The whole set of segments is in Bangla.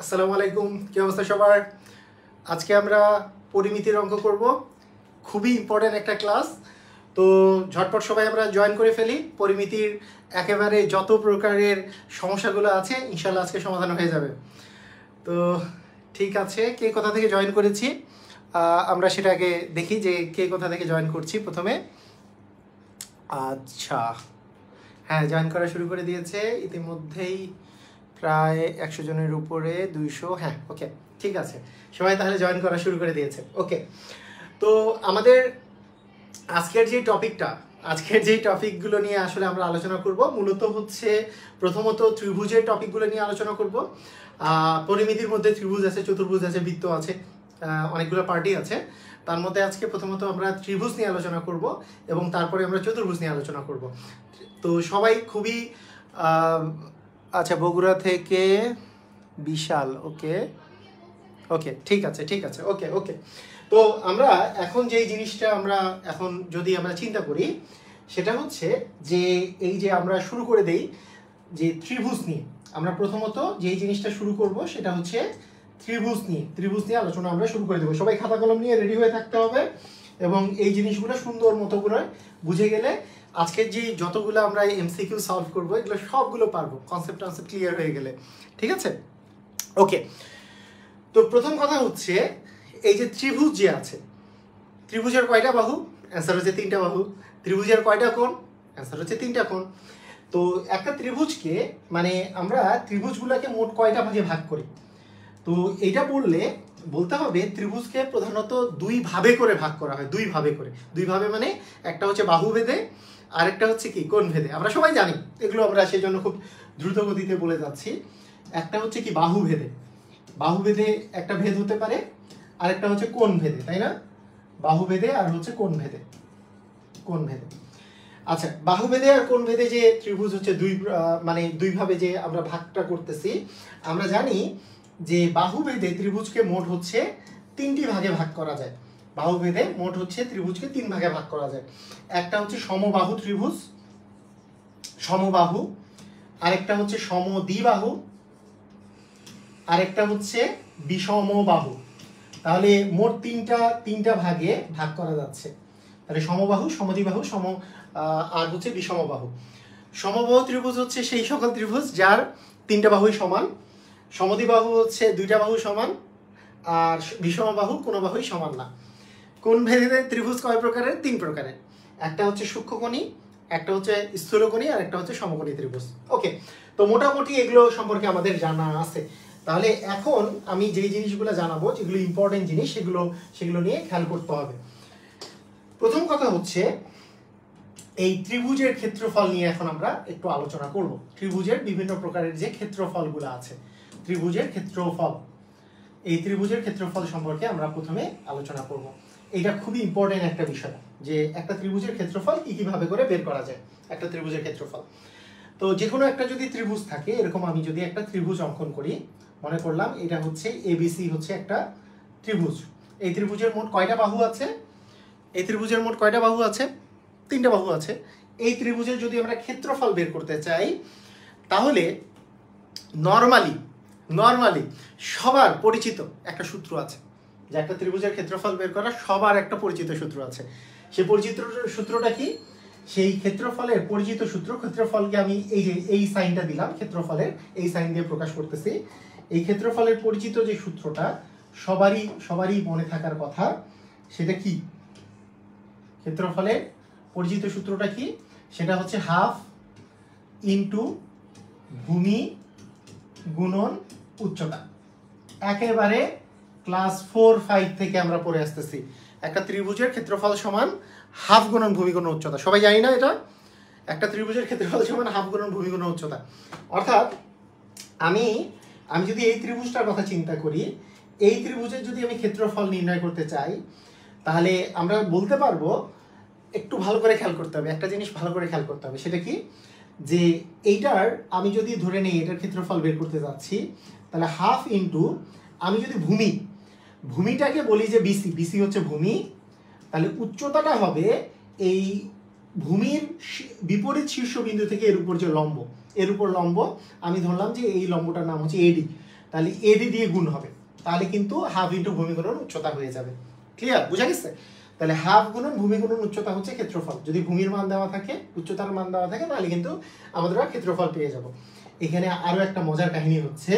আসসালামু আলাইকুম, কি অবস্থা সবার? আজকে আমরা পরিমিতির অঙ্ক করব। খুবই ইম্পর্টেন্ট একটা ক্লাস। তো ঝটপট সবাই আমরা জয়েন করে ফেলি। পরিমিতির একেবারে যত প্রকারের সমস্যাগুলো আছে ইনশাল্লাহ আজকে সমাধান হয়ে যাবে। তো ঠিক আছে, কে কোথা থেকে জয়েন করেছি আমরা সেটাকে দেখি যে কে কোথা থেকে জয়েন করছি প্রথমে। আচ্ছা, হ্যাঁ, জয়েন করা শুরু করে দিয়েছে ইতিমধ্যেই প্রায় 100 জনের উপরে, 200। হ্যাঁ, ওকে, ঠিক আছে, সবাই তাহলে জয়েন করা শুরু করে দিয়েছে। ওকে, তো আমাদের আজকের যে টপিকগুলো নিয়ে আসলে আমরা আলোচনা করব মূলত হচ্ছে প্রথমত ত্রিভুজের টপিকগুলো নিয়ে আলোচনা করব। পরিমিতির মধ্যে ত্রিভুজ আছে, চতুর্ভুজ আছে, বৃত্ত আছে, অনেকগুলো পার্টি আছে। তার মধ্যে আজকে প্রথমত আমরা ত্রিভুজ নিয়ে আলোচনা করব এবং তারপরে আমরা চতুর্ভুজ নিয়ে আলোচনা করব। তো সবাই খুবই আচ্ছা, বগুড়া থেকে বিশাল, ওকে ওকে, ঠিক আছে, ওকে ওকে। তো আমরা এখন যেই জিনিসটা এখন যদি আমরা চিন্তা করি সেটা হচ্ছে যে এই যে আমরা শুরু করে দেই যে ত্রিভুজ নিয়ে। আমরা প্রথমত যেই জিনিসটা শুরু করব সেটা হচ্ছে ত্রিভুজ নিয়ে আলোচনা আমরা শুরু করে দেবো। সবাই খাতা কলম নিয়ে রেডি হয়ে থাকতে হবে এবং এই জিনিসগুলো সুন্দর মতো করে বুঝে গেলে আজকের যে যতগুলো আমরা এমসিকিউ সলভ করবো এগুলো সবগুলো পারবো, কনসেপ্ট ক্লিয়ার হয়ে গেলে। ঠিক আছে, ওকে। তো প্রথম কথা হচ্ছে এই যে ত্রিভুজ যে আছে, ত্রিভুজের কয়টা বাহু? অ্যান্সার হচ্ছে 3টা বাহু। ত্রিভুজের কয়টা কোণ? অ্যান্সার হচ্ছে 3টা কোণ। তো একটা ত্রিভুজকে মানে আমরা ত্রিভুজগুলোকে মোট কয়টা ভাগে ভাগ করি? তো এইটা বলতে হবে ত্রিভুজকে প্রধানত দুই ভাবে করে ভাগ করা হয়। দুই ভাবে মানে একটা হচ্ছে বাহু ভেদে, আরেকটা হচ্ছে কি কোণ ভেদে। আমরা সবাই জানি এগুলো, আমরা সেই জন্য খুব দ্রুত গতিতে বলে যাচ্ছি। একটা হচ্ছে কি বাহু ভেদে একটা ভেদ হতে পারে, আরেকটা হচ্ছে কোণ ভেদে, তাই না? বাহু ভেদে আর হচ্ছে কোণ ভেদে। আচ্ছা, বাহু ভেদে আর কোণ ভেদে যে ত্রিভুজ হচ্ছে দুই ভাবে যে আমরা ভাগটা করতেছি, আমরা জানি যে বাহু ভেদে ত্রিভুজকে মোট হচ্ছে 3টি ভাগে ভাগ করা যায়। বাহু ভেদে মোট হচ্ছে ত্রিভুজকে 3 ভাগে ভাগ করা যায়। একটা হচ্ছে সমবাহু ত্রিভুজ, আরেকটা হচ্ছে সমদ্বিবাহু, আরেকটা হচ্ছে বিষমবাহু। তাহলে মোট তিনটা ভাগে ভাগ করা যাচ্ছে। তাহলে সমবাহু, সমদ্বিবাহু, আর হচ্ছে বিষমবাহু। সমবাহু ত্রিভুজ হচ্ছে সেই সকল ত্রিভুজ যার 3টা বাহুই সমান। সমদ্বিবাহু হচ্ছে 2টা বাহু সমান, আর বিষমবাহু কোনো বাহুই সমান না। কোণ ভেদে ত্রিভুজ কয় প্রকারের? 3 প্রকারের। একটা হচ্ছে সূক্ষ্মকোণী, একটা হচ্ছে স্থূলকোণী, আর একটা হচ্ছে সমকোণী ত্রিভুজ। ওকে, তো মোটামুটি এগুলো সম্পর্কে আমাদের জানা আছে। তাহলে এখন আমি যেই জিনিসগুলো জানাবো, যেগুলো ইম্পর্টেন্ট জিনিস, সেগুলো নিয়ে খেয়াল করতে হবে। প্রথম কথা হচ্ছে এই ত্রিভুজের ক্ষেত্রফল নিয়ে এখন আমরা একটু আলোচনা করব। ত্রিভুজের বিভিন্ন প্রকারের যে ক্ষেত্রফলগুলো আছে, ত্রিভুজের ক্ষেত্রফল সম্পর্কে আমরা প্রথমে আলোচনা করব। এটা খুবই ইম্পর্টেন্ট একটা বিষয় যে একটা ত্রিভুজের ক্ষেত্রফল কিভাবে করে বের করা যায়। একটা ত্রিভুজের ক্ষেত্রফল, তো যে কোনো একটা যদি ত্রিভুজ থাকে, এরকম আমি যদি একটা ত্রিভুজ অঙ্কন করি, মনে করলাম এটা হচ্ছে এবিসি হচ্ছে একটা ত্রিভুজ। এই ত্রিভুজের মোট কয়টা বাহু আছে? 3টা বাহু আছে। এই ত্রিভুজের যদি আমরা ক্ষেত্রফল বের করতে চাই, তাহলে নরমালি সবার পরিচিত একটা সূত্র আছে, যে একটা ত্রিভুজের ক্ষেত্রফল বের করা সবার একটা পরিচিত সূত্র আছে। সেই পরিচিত সূত্রটা কি? সেই ক্ষেত্রফলের পরিচিত সূত্র, ক্ষেত্রফলকে আমি এই সাইনটা দিলাম, ক্ষেত্রফলের এই সাইন দিয়ে প্রকাশ করতেছি। এই ক্ষেত্রফলের পরিচিত যে সূত্রটা সবারই মনে থাকার কথা, সেটা কি? ক্ষেত্রফলের পরিচিত সূত্রটা কি? সেটা হচ্ছে হাফ ইন্টু ভূমি গুণন উচ্চতা। একেবারে ক্লাস 4-5 থেকে আমরা পড়ে আসতেছি একটা ত্রিভুজের ক্ষেত্রফল সমান হাফ গুণন ভূমি গুণন উচ্চতা। সবাই জানি না এটা? একটা ত্রিভুজের ক্ষেত্রফল সমান হাফ গুণন ভূমি গুণন উচ্চতা। অর্থাৎ আমি যদি এই ত্রিভুজটার কথা চিন্তা করি, এই ত্রিভুজের যদি আমি ক্ষেত্রফল নির্ণয় করতে চাই, তাহলে আমরা বলতে পারবো, একটু ভালো করে খেয়াল করতে হবে, একটা জিনিস ভালো করে খেয়াল করতে হবে। সেটা কি? যে এইটার আমি যদি ধরে নেই এটার ক্ষেত্রফল বের করতে যাচ্ছি, তাহলে হাফ ইন্টু আমি যদি ভূমিটাকে বলি যে বিসি হচ্ছে ভূমি, তাহলে উচ্চতাটা হবে এই ভূমির বিপরীত শীর্ষবিন্দু থেকে এর উপর যে লম্ব, আমি ধরলাম যে এই লম্বটার নাম হচ্ছে এডি। তাহলে এডি দিয়ে গুণ হবে, তাহলে কিন্তু হাফ ইন্টু ভূমি গুণন উচ্চতা হয়ে যাবে। ক্লিয়ার, বুঝা গেছে? তাহলে হাফ গুণন ভূমি গুণন উচ্চতা হচ্ছে ক্ষেত্রফল। যদি ভূমির মান দেওয়া থাকে, উচ্চতার মান দেওয়া থাকে, তাহলে কিন্তু আমরা ক্ষেত্রফল পেয়ে যাব। এখানে আরো একটা মজার কাহিনী হচ্ছে,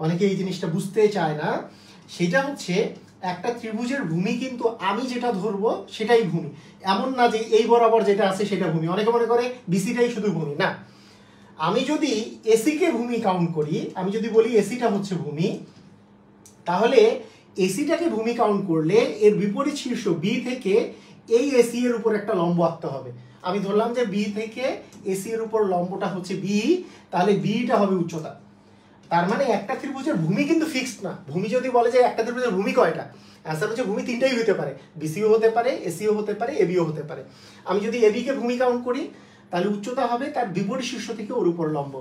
অনেকে এই জিনিসটা বুঝতে চায় না, সেটা হচ্ছে একটা ত্রিভুজের ভূমি কিন্তু আমি যেটা ধরবো সেটাই ভূমি, এমন না যে এই বরাবর যেটা আছে সেটা ভূমি। অনেকে মনে করে বিসিটাই শুধু ভূমি, না। আমি যদি এসি কে ভূমি কাউন্ট করি, আমি যদি বলি এসিটা হচ্ছে ভূমি, তাহলে এসিটাকে ভূমি কাউন্ট করলে এর বিপরীত শীর্ষ বি থেকে এই এসি এর উপর একটা লম্ব আঁকতে হবে। আমি ধরলাম যে বি থেকে এসি এর উপর লম্বটা হচ্ছে বি, তাহলে বিটা হবে উচ্চতা। তার মানে একটা ত্রিভুজের ভূমি কিন্তু ফিক্সড না। ভূমি যদি বলে যে একটা ত্রিভুজের ভূমি কয়টা, অ্যান্সার হচ্ছে ভূমি তিনটাই হতে পারে, বিসিও হতে পারে, এসিও হতে পারে, এবিও হতে পারে। আমি যদি এবি কে ভূমি কাউন্ট করি, তাহলে উচ্চতা হবে তার বিপরীত শীর্ষ থেকে ওর উপর লম্ব।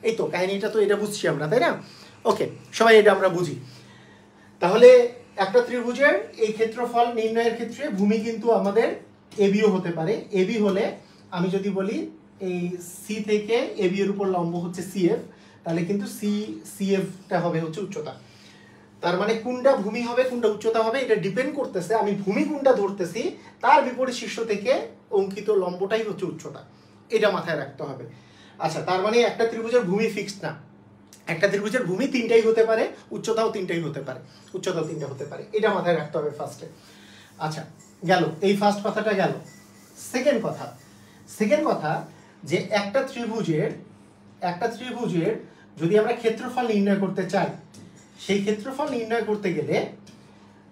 এই তো কাহিনীটা, তো এটা বুঝছি আমরা, তাই না? ওকে, সবাই এটা আমরা বুঝি। তাহলে একটা ত্রিভুজের এই ক্ষেত্রফল নির্ণয়ের ক্ষেত্রে ভূমি কিন্তু আমাদের এবিও হতে পারে। এবি হলে আমি যদি বলি এই সি থেকে এবি এর উপর লম্ব হচ্ছে সিএফ, তাহলে কিন্তু সিএফটা হবে হচ্ছে উচ্চতা। তার মানে কোনটা ভূমি হবে কোনটা উচ্চতা হবে এটা ডিপেন্ড করতেছে আমি ভূমি কোনটা ধরতেছি, তার বিপরীত শীর্ষ থেকে অঙ্কিত লম্বটাই হচ্ছে উচ্চতা। এটা মাথায় রাখতে হবে। আচ্ছা, তার মানে একটা ত্রিভুজের ভূমি ফিক্সড না, একটা ত্রিভুজের ভূমি তিনটাই হতে পারে, উচ্চতাও তিনটাই হতে পারে, উচ্চতাও তিনটা হতে পারে, এটা মাথায় রাখতে হবে ফার্স্টে। আচ্ছা, গেল এই ফার্স্ট কথাটা গেল। সেকেন্ড কথা যে একটা ত্রিভুজের যদি আমরা ক্ষেত্রফল নির্ণয় করতে চাই, সেই ক্ষেত্রফল নির্ণয় করতে গেলে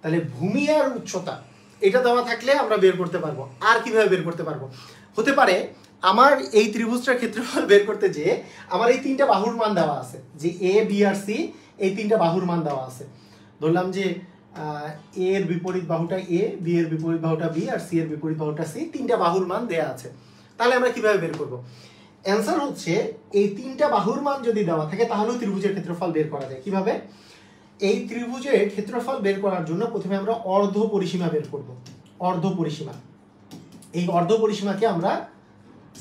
তাহলে ভূমি আর উচ্চতা এটা দেওয়া থাকলে আমরা বের করতে পারবো। আর কিভাবে বের করতে পারবো? হতে পারে আমার এই ত্রিভুজটার ক্ষেত্রফল বের করতে যে আমার এই তিনটা বাহুর মান দেওয়া আছে, যে এ বি আর সি, এই তিনটা বাহুর মান দেওয়া আছে। ধরলাম যে এ এর বিপরীত বাহুটা এ, বি এর বিপরীত বাহুটা বি, আর সি এর বিপরীত বাহুটা সি, তিনটা বাহুর মান দেওয়া আছে। তাহলে আমরা কিভাবে বের করব? অ্যান্সার হচ্ছে এই তিনটা বাহুর মান যদি দেওয়া থাকে তাহলেও ত্রিভুজের ক্ষেত্রফল বের করা যায়। কিভাবে? এই ত্রিভুজের ক্ষেত্রফল বের করার জন্য প্রথমে আমরা অর্ধ পরিসীমা বের করব। অর্ধ পরিসীমা, এই অর্ধ পরিসীমাকে আমরা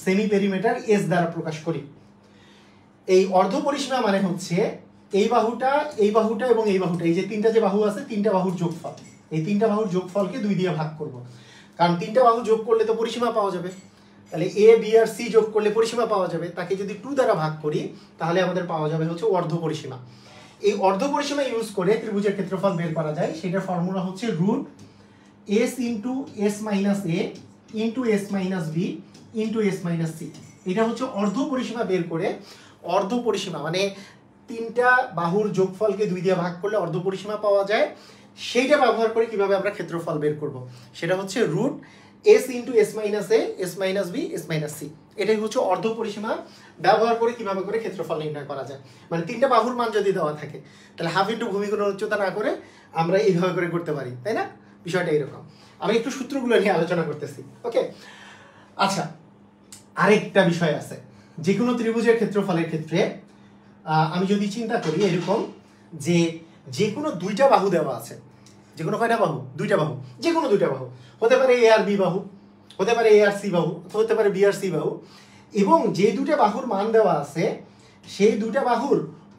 সেমি পেরিমিটার এস দ্বারা প্রকাশ করি। এই অর্ধ পরিসীমা মানে হচ্ছে এই বাহুটা এবং এই বাহুটা, এই যে তিনটা যে বাহু আছে, তিনটা বাহুর যোগফল। এই তিনটা বাহুর যোগফলকে 2 দিয়ে ভাগ করব, কারণ তিনটা বাহু যোগ করলে তো পরিসীমা পাওয়া যাবে। তাহলে এ বি আর সি যোগ করলে পরিসীমা পাওয়া যাবে, তাকে যদি 2 দ্বারা ভাগ করি তাহলে আমাদের পাওয়া যাবে হচ্ছে অর্ধ পরিসীমা। এই অর্ধ পরিসীমা ইউজ করে ত্রিভুজের ক্ষেত্রফল বের করা যায়। সেটার ফর্মুলা হচ্ছে root s into s minus a into s minus b into s minus c. এটা হচ্ছে অর্ধ পরিসীমা বের করে, অর্ধ পরিসীমা মানে তিনটা বাহুর যোগফলকে 2 দিয়ে ভাগ করলে অর্ধ পরিসীমা পাওয়া যায়। সেইটা ব্যবহার করে কিভাবে আমরা ক্ষেত্রফল বের করব, সেটা হচ্ছে root s into s minus a, s minus b, s minus c. এটাই হচ্ছে অর্ধ পরিসীমা ব্যবহার করে কিভাবে করে ক্ষেত্রফল নির্ণয় করা যায়। মানে তিনটা বাহুর মান যদি দেওয়া থাকে তাহলে হাফ ইন্টু ভূমি গুণন উচ্চতা না করে আমরা এইভাবে করে করতে পারি, তাই না? বিষয়টা এরকম। আমি একটু সূত্রগুলো নিয়ে আলোচনা করতেছি। ওকে, আচ্ছা, আরেকটা বিষয় আছে। যে কোনো ত্রিভুজের ক্ষেত্রফলের ক্ষেত্রে আমি যদি চিন্তা করি এরকম যে কোনো 2টা বাহু দেওয়া আছে, যে কোনো কয়টা বাহু? 2টা বাহু, যে কোনো 2টা বাহু হতে পারে এ আর বি বাহু, হতে পারে এ আর সি বাহু, হতে পারে বি আর সি বাহু, এবং যে 2টা বাহুর মান দেওয়া আছে সেই 2টা বাহুর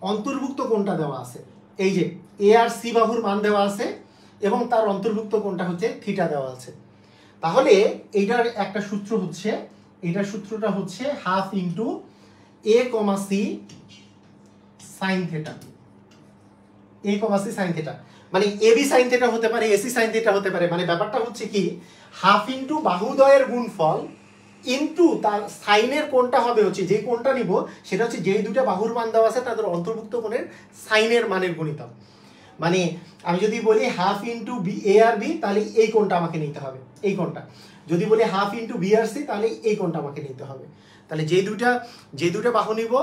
অন্তর্ভুক্ত কোণটা দেওয়া আছে। এই যে এ আর সি বাহুর মান দেওয়া আছে এবং তার অন্তর্ভুক্ত কোণটা হচ্ছে থিটা দেওয়া আছে। তাহলে এইটার একটা সূত্র হচ্ছে, এটার সূত্রটা হচ্ছে হাফ ইন্টু এ কমা সি সাইন থেটা। এ কমা সি সাইন থেটা মানে এ বি সাইন থেটা হতে পারে, এসি সাইন থেটা হতে পারে। মানে ব্যাপারটা হচ্ছে কি, হাফ ইন্টু বাহুদ্বয়ের গুণফল ইন্টু তার সাইনের কোণটা হবে হচ্ছে, যে কোণটা নিব সেটা হচ্ছে যেই 2টা বাহুর মান দেওয়া আছে তাদের অন্তর্ভুক্ত কোণের সাইনের মানের গুণিতক। মানে আমি যদি বলি half into B A R B, তাহলে এই কোণটা আমাকে নিতে হবে, এই কোণটা। যদি বলি হাফ ইন্টু বি আর সি, তাহলে এই কোণটা আমাকে নিতে হবে। তাহলে যে দুটা বাহু নিব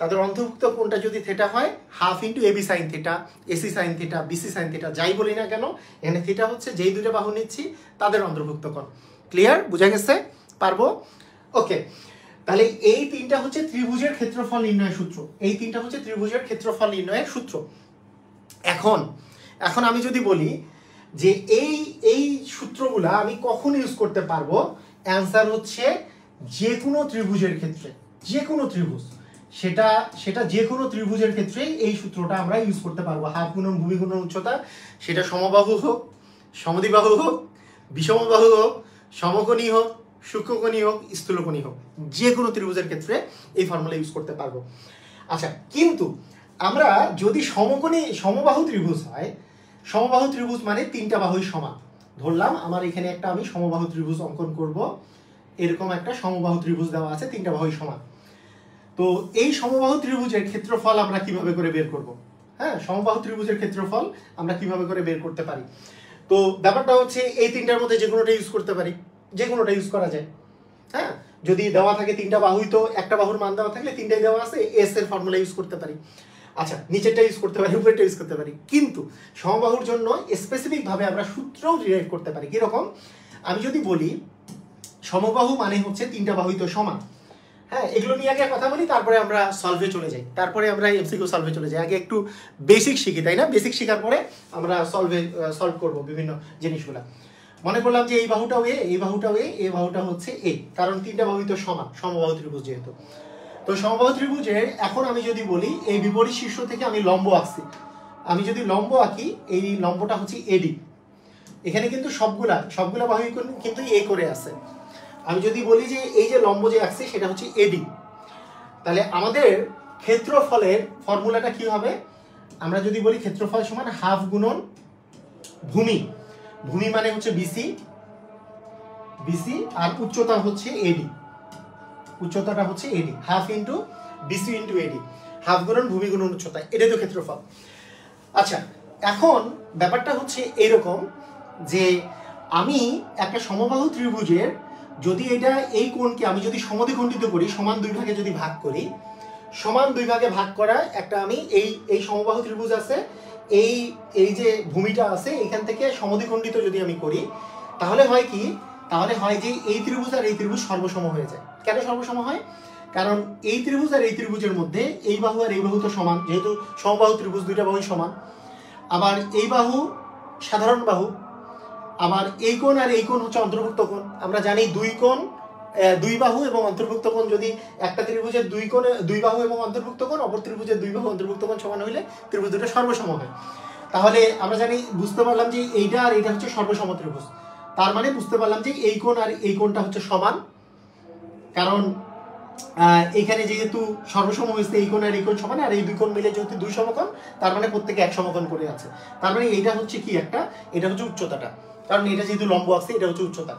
তাদের অন্তর্ভুক্ত কোণটা যদি থেটা হয়, half into AB sine theta, AC sine theta, BC sine theta, যাই বলি না কেন, এখানে থেটা হচ্ছে যেই 2টা বাহু নিচ্ছি তাদের অন্তর্ভুক্ত কোণ। ক্লিয়ার? বুঝা গেছে? পারবো? ওকে, তাহলে এই তিনটা হচ্ছে ত্রিভুজের ক্ষেত্রফল নির্ণয়ের সূত্র। এই তিনটা হচ্ছে ত্রিভুজের ক্ষেত্রফল নির্ণয়ের সূত্র। এখন আমি যদি বলি যে এই সূত্রগুলা আমি কখন ইউজ করতে পারবো, অ্যান্সার হচ্ছে যে কোনো ত্রিভুজের ক্ষেত্রে। যে কোনো ত্রিভুজ সেটা সেটা যে কোনো ত্রিভুজের ক্ষেত্রে এই সূত্রটা আমরা ইউজ করতে পারবো। হাফ গুণন ভূমি গুণন উচ্চতা, সেটা সমবাহু হোক, সমদ্বিবাহু হোক, বিষমবাহু হোক, সমকোণী হোক, সূক্ষ্মকোণী হোক, স্থূলকোণী হোক, যে কোনো ত্রিভুজের ক্ষেত্রে এই ফর্মুলা ইউজ করতে পারবো। আচ্ছা, কিন্তু আমরা যদি সমবাহু ত্রিভুজ হয়, সমবাহু ত্রিভুজ মানে তিনটা বাহুই সমান। ধরলাম আমার এখানে একটা আমি সমবাহু ত্রিভুজ অঙ্কন করব, এরকম একটা সমবাহু ত্রিভুজ দেওয়া আছে, তিনটা বাহুই সমান। তো এই সমবাহু ত্রিভুজের ক্ষেত্রফল আমরা কিভাবে করে বের করব? হ্যাঁ, সমবাহু ত্রিভুজের ক্ষেত্রফল আমরা কিভাবে করে বের করতে পারি? তো ব্যাপারটা হচ্ছে এই তিনটার মধ্যে যে কোনোটা ইউজ করতে পারি, যে কোনোটা ইউজ করা যায়। হ্যাঁ, যদি দেওয়া থাকে তিনটা বাহুই, তো একটা বাহুর মান দেওয়া থাকলে তিনটাই দেওয়া আছে, এস এর ফর্মুলা ইউজ করতে পারি। আচ্ছা, নিচেরটা ইউজ করতে পারি, উপরেরটা ইউজ করতে পারি, কিন্তু সমবাহুর জন্য স্পেসিফিক ভাবে আমরা সূত্রও ডিরাইভ করতে পারি। কিরকম? আমি যদি বলি সমবাহু মানে হচ্ছে তিনটা বাহুই তো সমান। হ্যাঁ, এগুলো নিয়ে আগে কথা বলি, তারপরে আমরা সলভে চলে যাই, তারপরে আমরা এমসিকিউ সলভে চলে যাই। আগে একটু বেসিক শিখি, তাই না? বেসিক শেখার পরে আমরা সলভ করব বিভিন্ন জিনিসগুলো। মনে করলাম যে এই বাহুটাও এ, এই বাহুটাও এ, এই বাহুটা হচ্ছে এ, কারণ তিনটা বাহুই তো সমান, সমবাহু ত্রিভুজ যেহেতু। তো সমবাহু ত্রিভুজের এখন আমি যদি বলি এই বিপরীত শীর্ষ থেকে আমি লম্ব আঁকছি, আমি যদি লম্ব আঁকি, এই লম্বটা হচ্ছে এডি। এখানে কিন্তু সবগুলা বাহুই কিন্তু এ করে আছে। আমি যদি বলি যে এই যে লম্ব যে আঁকছি সেটা হচ্ছে এডি, তাহলে আমাদের ক্ষেত্রফলের ফর্মুলাটা কি হবে? আমরা যদি বলি ক্ষেত্রফল সমান হাফ গুণন ভূমি, ভূমি মানে হচ্ছে বিসি, বিসি আর উচ্চতা হচ্ছে এডি, উচ্চতাটা হচ্ছে AD, half into BC into AD, half গুণন ভূমি গুণন উচ্চতা, এটাই তো ক্ষেত্রফল। আচ্ছা, এখন ব্যাপারটা হচ্ছে এরকম যে আমি একটা সমবাহু ত্রিভুজের যদি এটা এই কোণকে আমি যদি সমদ্বিখণ্ডিত করি, সমান দুই ভাগে যদি ভাগ করি, সমান দুই ভাগে ভাগ করা একটা আমি এই সমবাহু ত্রিভুজ আছে, এই যে ভূমিটা আছে, এখান থেকে সমদ্বিখণ্ডিত যদি আমি করি, তাহলে হয় কি? তাহলে হয় যে এই ত্রিভুজ আর এই ত্রিভুজ সর্বসম হয়ে যায়। কেন সর্বসম হয়? কারণ এই ত্রিভুজ আর এই ত্রিভুজের মধ্যে এই বাহু আর এই বাহু তো সমান, যেহেতু সমবাহু ত্রিভুজ দুইটা বাহুই সমান। আবার এই বাহু সাধারণ বাহু, আবার এই কোণ আর এই কোণ হচ্ছে অন্তর্ভুক্ত কোণ। আমরা জানি দুই বাহু এবং অন্তর্ভুক্ত কোণ, যদি একটা ত্রিভুজের দুই বাহু এবং অন্তর্ভুক্ত কোণ, অপর ত্রিভুজের দুই বাহু অন্তর্ভুক্ত কোণ সমান হইলে ত্রিভুজ দুটো সর্বসম হয়। তাহলে আমরা জানি, বুঝতে পারলাম যে এইটা আর এইটা হচ্ছে সর্বসম ত্রিভুজ। তার মানে বুঝতে পারলাম যে এই কোণ আর এই কোণটা হচ্ছে সমান, কারণ এখানে যেহেতু সর্বসম হয়েছে এই কোণ আর এই কোণ সমান, আর এই দুই কোণ মিলে যেহেতু দুই সমকোণ, তার মানে প্রত্যেকে এক সমকোণ করে আছে। তার মানে এইটা হচ্ছে কি একটা, এটা হচ্ছে উচ্চতাটা, কারণ এটা যেহেতু লম্ব আছে, এটা হচ্ছে উচ্চতা।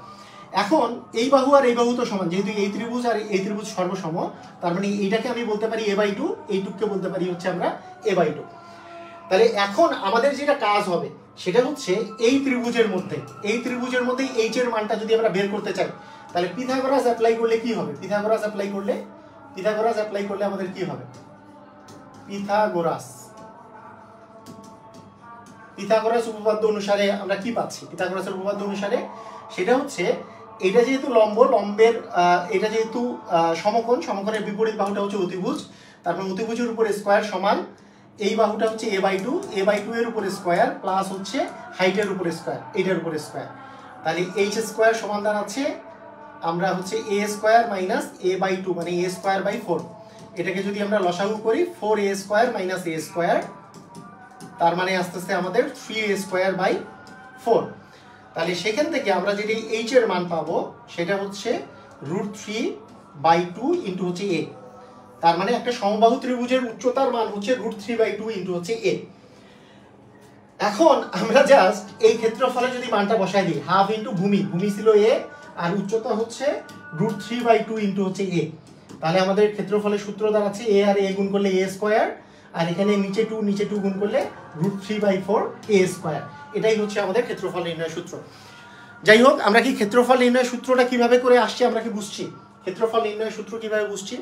এখন এই বাহু আর এই বাহু তো সমান, যেহেতু এই ত্রিভুজ আর এই ত্রিভুজ সর্বসম, তার মানে এইটাকে আমি বলতে পারি a/2, এইটুককে বলতে পারি হচ্ছে আমরা a/2। তাহলে এখন আমাদের যেটা কাজ হবে সেটা হচ্ছে এই ত্রিভুজের মধ্যে এইচ এর মানটা যদি আমরা বের করতে চাই, তাহলে পিথাগোরাস অ্যাপ্লাই করলে কি হবে? পিথাগোরাস অ্যাপ্লাই করলে আমাদের কি হবে? পিথাগোরাস উপপাদ্য অনুসারে আমরা কি পাচ্ছি? পিথাগোরাসের উপপাদ্য অনুসারে সেটা হচ্ছে, এটা যেহেতু লম্বের এটা যেহেতু সমকোণ, সমকোণের বিপরীত বাহুটা হচ্ছে অতিভুজ, তারপর অতিভুজের উপরে স্কয়ার সমান এই বাহুটা হচ্ছে a/2, এর উপরে স্কয়ার প্লাস হচ্ছে হাইটের উপরে স্কয়ার, এটার উপরে স্কয়ার। তাহলে h স্কয়ার সমান দাঁড়াচ্ছে আমরা হচ্ছে a স্কয়ার মাইনাস a/2 মানে a স্কয়ার বাই 4। এটাকে যদি আমরা লসাগু করি 4a square minus a square, তার মানে আস্তে আস্তে আমাদের 3a স্কয়ার বাই 4। তাহলে সেখান থেকে আমরা যেটি h এর মান পাবো সেটা হচ্ছে √3/2 ইন্টু হচ্ছে a। তার মানে একটা সমবাহু ত্রিভুজের উচ্চতার মান হচ্ছে √3/2 ইন্টু হচ্ছে a। এখন আমরা জাস্ট এই ক্ষেত্রফলে যদি মানটা বসাই দিই, হাফ ইন্টু ভূমি ছিল a, আর উচ্চতা হচ্ছে √3/2 ইন্টু হচ্ছে a, তাহলে আমাদের ক্ষেত্রফলের সূত্র দাঁড়াচ্ছে a আর a গুণ করলে a স্কয়ার, আর এখানে নিচে 2 গুণ করলে √3/4 a স্কয়ার। এটাই হচ্ছে আমাদের ক্ষেত্রফল নির্ণয় সূত্র। যাই হোক, আমরা কি ক্ষেত্রফল নির্ণয় সূত্রটা কিভাবে করে আসছে আমরা কি বুঝছি? ক্ষেত্রফল নির্ণয় সূত্র কিভাবে বুঝছি?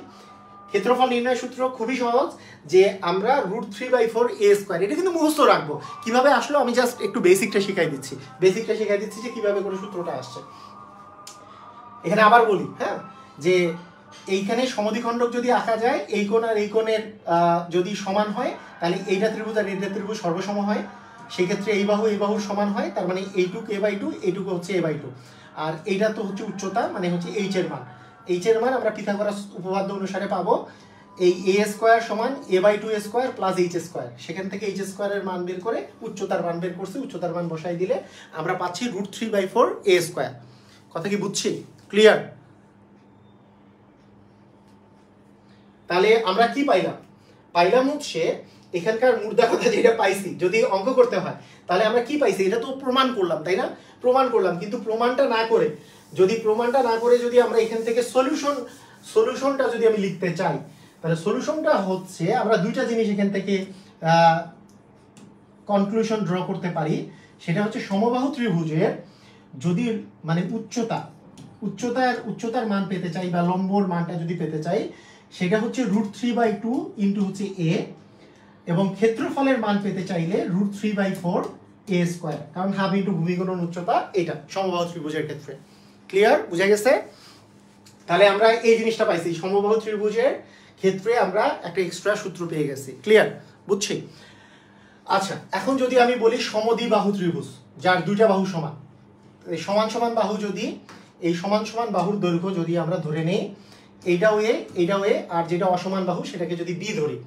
ক্ষেত্রফল নির্ণয় সূত্র খুবই সহজ, যে আমরা √3/4 a স্কয়ার, এটা কিন্তু মুখস্থ রাখবো। কিভাবে আসলো আমি জাস্ট একটু বেসিকটা শিখাই দিচ্ছি যে কিভাবে করে সূত্রটা আসছে। এখানে আবার বলি, হ্যাঁ, যে এইখানে সমদ্বিখণ্ডক যদি আঁকা যায়, এই কোণ আর এই কোণের যদি সমান হয়, তাহলে এইটা ত্রিভুজ আর এইটা ত্রিভুজ সর্বসম হয়। সেক্ষেত্রে এই বাহুর সমান হয়, তার মানে এইটুকু a/2, এইটুকু হচ্ছে a/2, আর এইটা তো হচ্ছে উচ্চতা, মানে হচ্ছে h এর মান আমরা পিথাগোরাস উপপাদ্য অনুসারে পাবো এই এ স্কোয়ার সমান a/2 square plus H square, সেখান থেকে এইচ স্কোয়ারের মান বের করে উচ্চতার মান বের করছি, উচ্চতার মান বসাই দিলে আমরা পাচ্ছি √3/4 a স্কোয়ার। কথা কি বুঝছি? ক্লিয়ার? তাহলে আমরা কি পাইলাম হচ্ছে এখানকার মুদ্রা কথা যেটা পাইছি, যদি অঙ্ক করতে হয় তাহলে আমরা কি পাইছি, এটা তো প্রমাণ করলাম, তাই না? প্রমাণ করলাম, কিন্তু প্রমাণটা না করে যদি আমরা এখান থেকে সলিউশনটা যদি আমি লিখতে চাই, তাহলে সলিউশনটা হচ্ছে আমরা দুইটা জিনিস এখান থেকে কনক্লুশন ড্র করতে পারি। সেটা হচ্ছে সমবাহু ত্রিভুজের যদি মানে উচ্চতার মান পেতে চাই বা লম্বর মানটা যদি পেতে চাই, সেটা হচ্ছে √3/2 ইন্টু হচ্ছে a, এবং ক্ষেত্রফলের মান পেতে চাইলে √3/4 a স্কোয়ার, কারণ হাফ ইন্টু ভূমি গুণন উচ্চতা, এটা সমবাহু ত্রিভুজের ক্ষেত্রে। ক্লিয়ার? বুঝা গেছে? তাহলে আমরা এই জিনিসটা পাইছি, সমবাহু ত্রিভুজের ক্ষেত্রে আমরা একটা এক্সট্রা সূত্র পেয়ে গেছি। ক্লিয়ার? বুঝছি? আচ্ছা, এখন যদি আমি বলি সমদ্বিবাহু ত্রিভুজ যার দুইটা বাহু সমান, সমান সমান বাহু, যদি এই সমান সমান বাহুর দৈর্ঘ্য যদি আমরা ধরে নেই এইটাও এ আর যেটা অসমান বাহু সেটাকে যদি বি ধরি,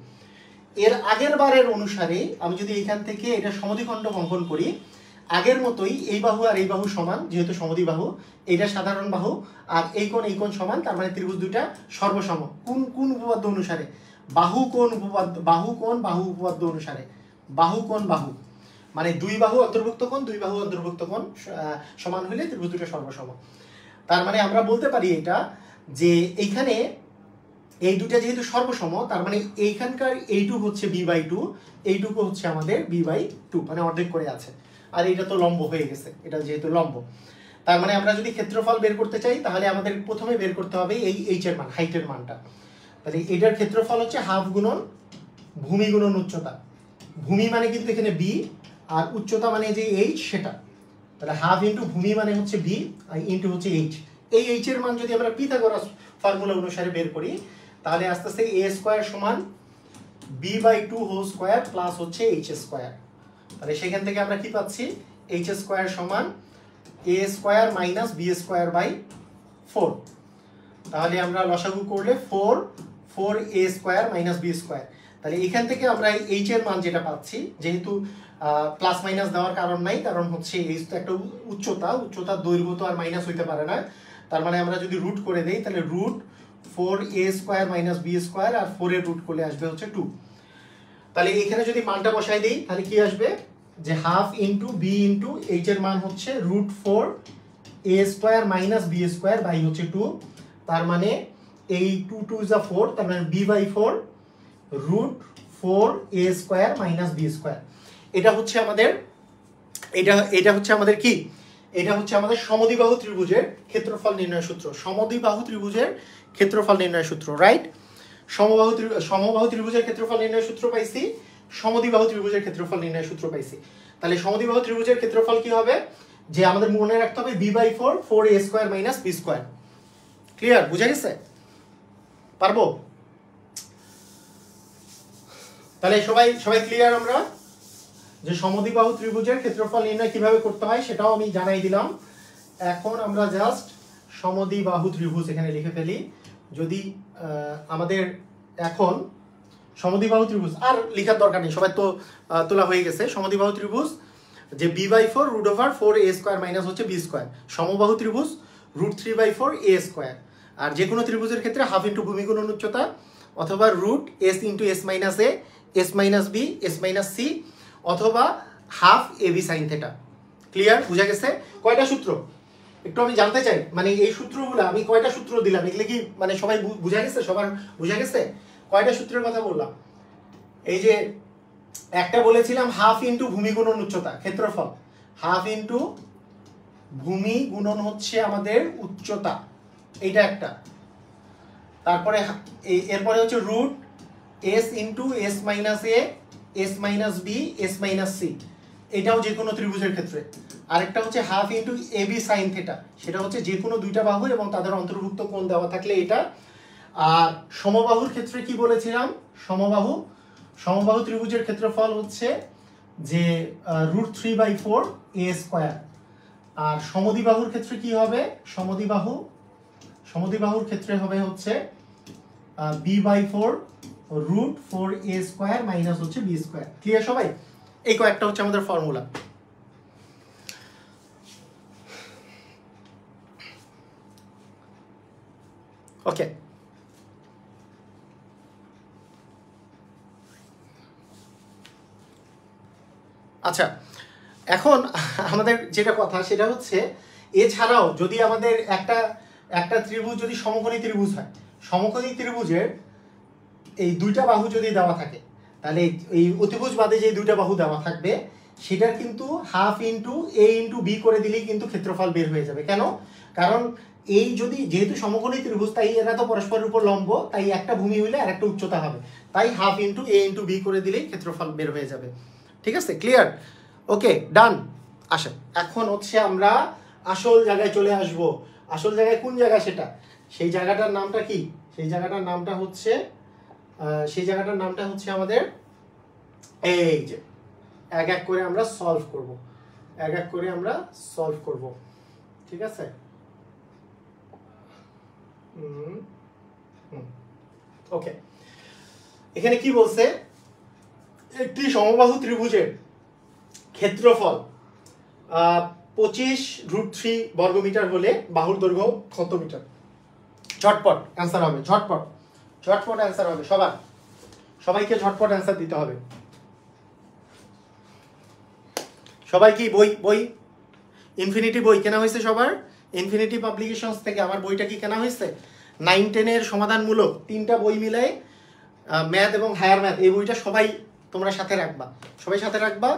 এর আগের বারের অনুসারে আমি যদি এখান থেকে এটা সমদ্বিখণ্ড অঙ্কন করি, আগের মতোই এই বাহু আর এই বাহু সমান, যেহেতু সমদ্বিবাহু, এটা সাধারণ বাহু, আর এই কোণ সমান, তার মানে ত্রিভুজ দুইটা সর্বসম। কোন উপপাদ্য অনুসারে? বাহু কোণ উপপাদ্য অনুসারে। বাহু মানে দুই বাহু অন্তর্ভুক্ত কোণ সমান হলে ত্রিভুজ দুটো সর্বসম। তার মানে আমরা বলতে পারি এটা যে এইখানে এই দুটা যেহেতু সর্বসম, তার মানে এইখানকার এইটুকু হচ্ছে b/2, এইটুকু হচ্ছে আমাদের b/2, মানে অর্ধেক করে আছে, আর এটা তো লম্ব হয়ে গেছে, এটা যেহেতু লম্ব। তার মানে আমরা যদি ক্ষেত্রফল বের করতে চাই তাহলে আমাদের প্রথমে বের করতে হবে এই এইচ এর মান, হাইটের মানটা। তাহলে এটার ক্ষেত্রফল হচ্ছে হাফ গুণন ভূমি গুণন উচ্চতা। ভূমি মানে কিন্তু এখানে b, আর উচ্চতা মানে যে এইচ সেটা। তাহলে হাফ ইন্টু ভূমি মানে হচ্ছে b ইন্টু হচ্ছে এইচ। এই এইচ এর মান যদি আমরা পিথাগোরাস ফর্মুলা অনুসারে বের করি, তাহলে আস্তে আস্তে a স্কোয়ার সমান b/2 হোল স্কোয়ার প্লাস হচ্ছে এইচ স্কোয়ার। তাহলে সেখান থেকে আমরা কি পাচ্ছি, এইচ স্কোয়ার সমান a square minus b square by 4। তাহলে আমরা লসাগু করলে 4a square minus b square. তাহলে এখান থেকে আমরা এইচ এর মান যেটা পাচ্ছি, যেহেতু প্লাস মাইনাস দেওয়ার কারণ নাই, কারণ হচ্ছে এইচ তো একটা উচ্চতার দৈর্ঘ্য তো আর মাইনাস হইতে পারে না। তার মানে আমরা যদি রুট করে দেই তাহলে √4a square minus b square, আর 4 এর রুট করলে আসবে হচ্ছে 2। তাহলে এখানে যদি মানটা বসাই দেই তাহলে কি আসবে, যে half into b into H এর মান হচ্ছে √4a square minus b square by হচ্ছে 2। তার মানে এই 2 is 4, তার মানে b/4 √4a square minus b square. এটা হচ্ছে আমাদের কি, এটা হচ্ছে আমাদের সমদ্বিবাহু ত্রিভুজের ক্ষেত্রফল নির্ণয় সূত্র। সমদ্বিবাহু ত্রিভুজের ক্ষেত্রফল নির্ণয় সূত্র, রাইট? সমবাহু ত্রিভুজের ক্ষেত্রফল নির্ণয় সূত্র পাইছি, সমদ্বিবাহু ত্রিভুজের ক্ষেত্রফল নির্ণয় সূত্র পাইছি। তাহলে সমদ্বিবাহু ত্রিভুজের ক্ষেত্রফল কি হবে, যে আমাদের মনে রাখতে হবে b/4 4a square minus b square. Clear? বুঝা গেছে? পারবো? তাহলে সবাই ক্লিয়ার? আমরা যে সমদ্বিবাহু ত্রিভুজের ক্ষেত্রফল নির্ণয় কিভাবে করতে হয় সেটাও আমি জানাই দিলাম। এখন আমরা জাস্ট সমদ্বিবাহু ত্রিভুজ এখানে লিখে ফেলি। যদি আমাদের এখন সমদ্বিবাহু ত্রিভুজ আর লেখার দরকার নেই, সবাই তো তোলা হয়ে গেছে। সমদ্বিবাহু ত্রিভুজ যে b/4 √4a স্কোয়ার মাইনাস হচ্ছে b স্কোয়ার। সমবাহু ত্রিভুজ √3/4a স্কোয়ার। আর যে কোনো ত্রিভুজের ক্ষেত্রে হাফ ইন্টু ভূমি গুণন উচ্চতা, অথবা √s into s minus a, s minus b, s minus c, অথবা half ab sine theta. Clear? বুঝা গেছে? কয়টা সূত্র একটু আমি জানতে চাই, মানে এই সূত্রগুলো আমি কয়টা সূত্র দিলাম, এগুলো কি মানে সবাই বুঝা গেছে? সবার বুঝা গেছে? কয়টা সূত্রের কথা বললাম? এই যে একটা বলেছিলাম হাফ ইন্টু ভূমি গুণন উচ্চতা, ক্ষেত্রফল হাফ ইন্টু ভূমি গুণন হচ্ছে আমাদের উচ্চতা, এইটা একটা। তারপরে এরপরে হচ্ছে √s into s minus a, s minus b, s minus c, এটাও যে কোনো ত্রিভুজের ক্ষেত্রে। আরেকটা হচ্ছে half into ab sine theta, সেটা হচ্ছে যে কোনো দুইটা বাহু এবং তাদের অন্তর্ভুক্ত কোণ দেওয়া থাকলে এটা। আর সমবাহুর ক্ষেত্রে কি বলেছিলাম, সমবাহু ত্রিভুজের ক্ষেত্রফল হচ্ছে যে √3/4a স্কোয়ার। আর সমদ্বিবাহুর ক্ষেত্রে কি হবে, সমদ্বিবাহুর ক্ষেত্রে হবে হচ্ছে b/4 √4a² মাইনাস হচ্ছে b²। ক্লিয়ার সবাই? এই কয়েকটা হচ্ছে আমাদের ফর্মুলা। ওকে, আচ্ছা এখন আমাদের যেটা কথা সেটা হচ্ছে এছাড়াও যদি আমাদের একটা ত্রিভুজ যদি সমকোণী ত্রিভুজ হয়, সমকোণী ত্রিভুজের এই দুইটা বাহু যদি দেওয়া থাকে, তাহলে এই অতিভুজ বাদে যে দুইটা বাহু দেওয়া থাকবে সেটার কিন্তু half into a into b করে দিলেই কিন্তু ক্ষেত্রফল বের হয়ে যাবে। কেন? কারণ এই যেহেতু সমকোণী ত্রিভুজ, তাই এরা তো পরস্পরের উপর লম্ব, তাই একটা ভূমি হইলে আর একটা উচ্চতা হবে, তাই half into a into b করে দিলেই ক্ষেত্রফল বের হয়ে যাবে। ঠিক আছে? ক্লিয়ার? ওকে, ডান। আসেন এখন হচ্ছে আমরা আসল জায়গায় চলে আসব। আসল জায়গায় কোন জায়গা সেটা? সেই জায়গাটার নামটা কি? সেই জায়গাটার নামটা হচ্ছে আমাদের এই যে এক এক করে আমরা সলভ করব, এক এক করে আমরা সলভ করব। ঠিক আছে? ওকে, এখানে কি বলছে? একটি সমবাহু ত্রিভুজের ক্ষেত্রফল 25√3 বর্গমিটার হলে বাহুর দৈর্ঘ্য কত মিটার? ঝটপট অ্যান্সার হবে, ঝটপট অ্যান্সার হবে সবাইকে ঝটপট অ্যান্সার দিতে হবে। সবাই কি বই ইনফিনিটি বই কেনা হয়েছে সবার? ইনফিনিটি পাবলিকেশনস থেকে আমার বইটা কি কেনা হয়েছে? 9-10 সমাধানমূলক 3টা বই মিলাই ম্যাথ এবং হায়ার ম্যাথ, এই বইটা সবাই তোমরা সাথে রাখবা, সবাই সাথে রাখবা,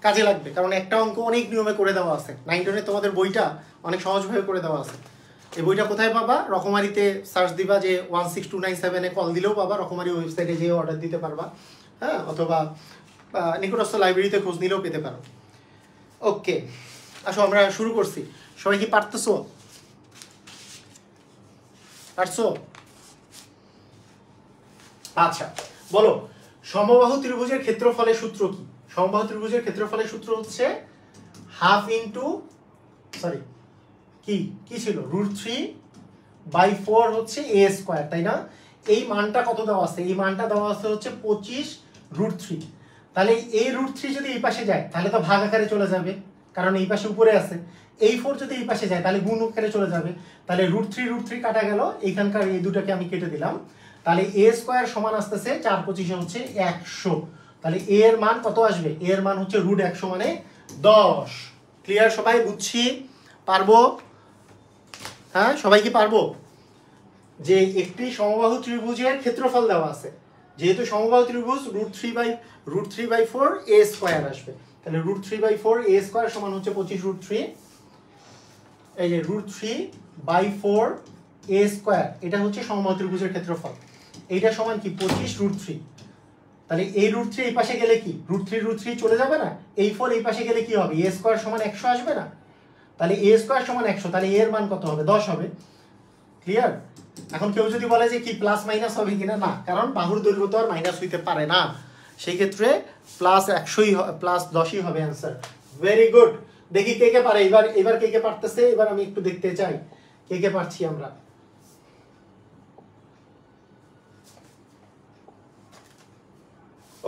কাজে লাগবে। কারণ একটা অঙ্ক অনেক নিয়মে করে দেওয়া আছে। 9-10 তোমাদের বইটা অনেক সহজভাবে করে দেওয়া আছে। এই বইটা কোথায় পাবা? রকমারিতে সার্চ দিবা, যে 16297 কল দিলেও পাবা, রকমারি ওয়েবসাইটে যেয়ে অর্ডার দিতে পারবা, হ্যাঁ, অথবা নিকটস্থ লাইব্রেরিতে খোঁজ নিলেও পেতে পারো। ওকে, আসো আমরা শুরু করছি। সবাই কি পারতেছো? আচ্ছা বলো, সমবাহু ত্রিভুজের ক্ষেত্রফলের সূত্র কি? সমবাহু ত্রিভুজের ক্ষেত্রফলের সূত্র হচ্ছে হাফ ইন্টু কি ছিল √3/4 হচ্ছে a², তাই না? এই মানটা কত দেওয়া আছে? এই মানটা দেওয়া আছে হচ্ছে 25√3। তাহলে এই √3 যদি এই পাশে যায় তাহলে তো ভাগ আকারে চলে যাবে, কারণ এই পাশে উপরে আছে। এই 4 যদি এই পাশে যায় তাহলে গুণ আকারে চলে যাবে। তাহলে √3 কাটা গেল, এইখানকার এই দুটাকে আমি কেটে দিলাম। তাহলে a² সমান আসতেছে 4×25 হচ্ছে 100। তাহলে a এর মান কত আসবে? a এর মান হচ্ছে √100 মানে 10। ক্লিয়ার? সবাই বুঝছি? পারবো? হ্যাঁ, সবাই কি পারবো? যে একটি সমবাহু ত্রিভুজের ক্ষেত্রফল দেওয়া আছে, যেহেতু সমবাহু ত্রিভুজ √3/4 a² আসবে, তাহলে √3/4 a² সমান হচ্ছে 25√3। এই যে √3/4 a², এটা হচ্ছে সমবাহু ত্রিভুজের ক্ষেত্রফল। এইটা সমান কি? 25√3। তাহলে এই √3 এই পাশে গেলে কি √3 চলে যাবে না? এই 4 এই পাশে গেলে কি হবে? a² সমান 100 আসবে না? তাহলে a² সমান 100, তাহলে a এর মান কত হবে? 10 হবে। ক্লিয়ার? এখন কেউ যদি বলে যে কি প্লাস মাইনাস হবে কিনা, না, কারণ বাহুর দৈর্ঘ্য তো আর মাইনাস হইতে পারে না, সেই ক্ষেত্রে +10ই হবে অ্যান্সার। Very good. দেখি কে কে পারে এবার কে কে পারতেছে, এবার আমি একটু দেখতে চাই কে কে পারছি আমরা।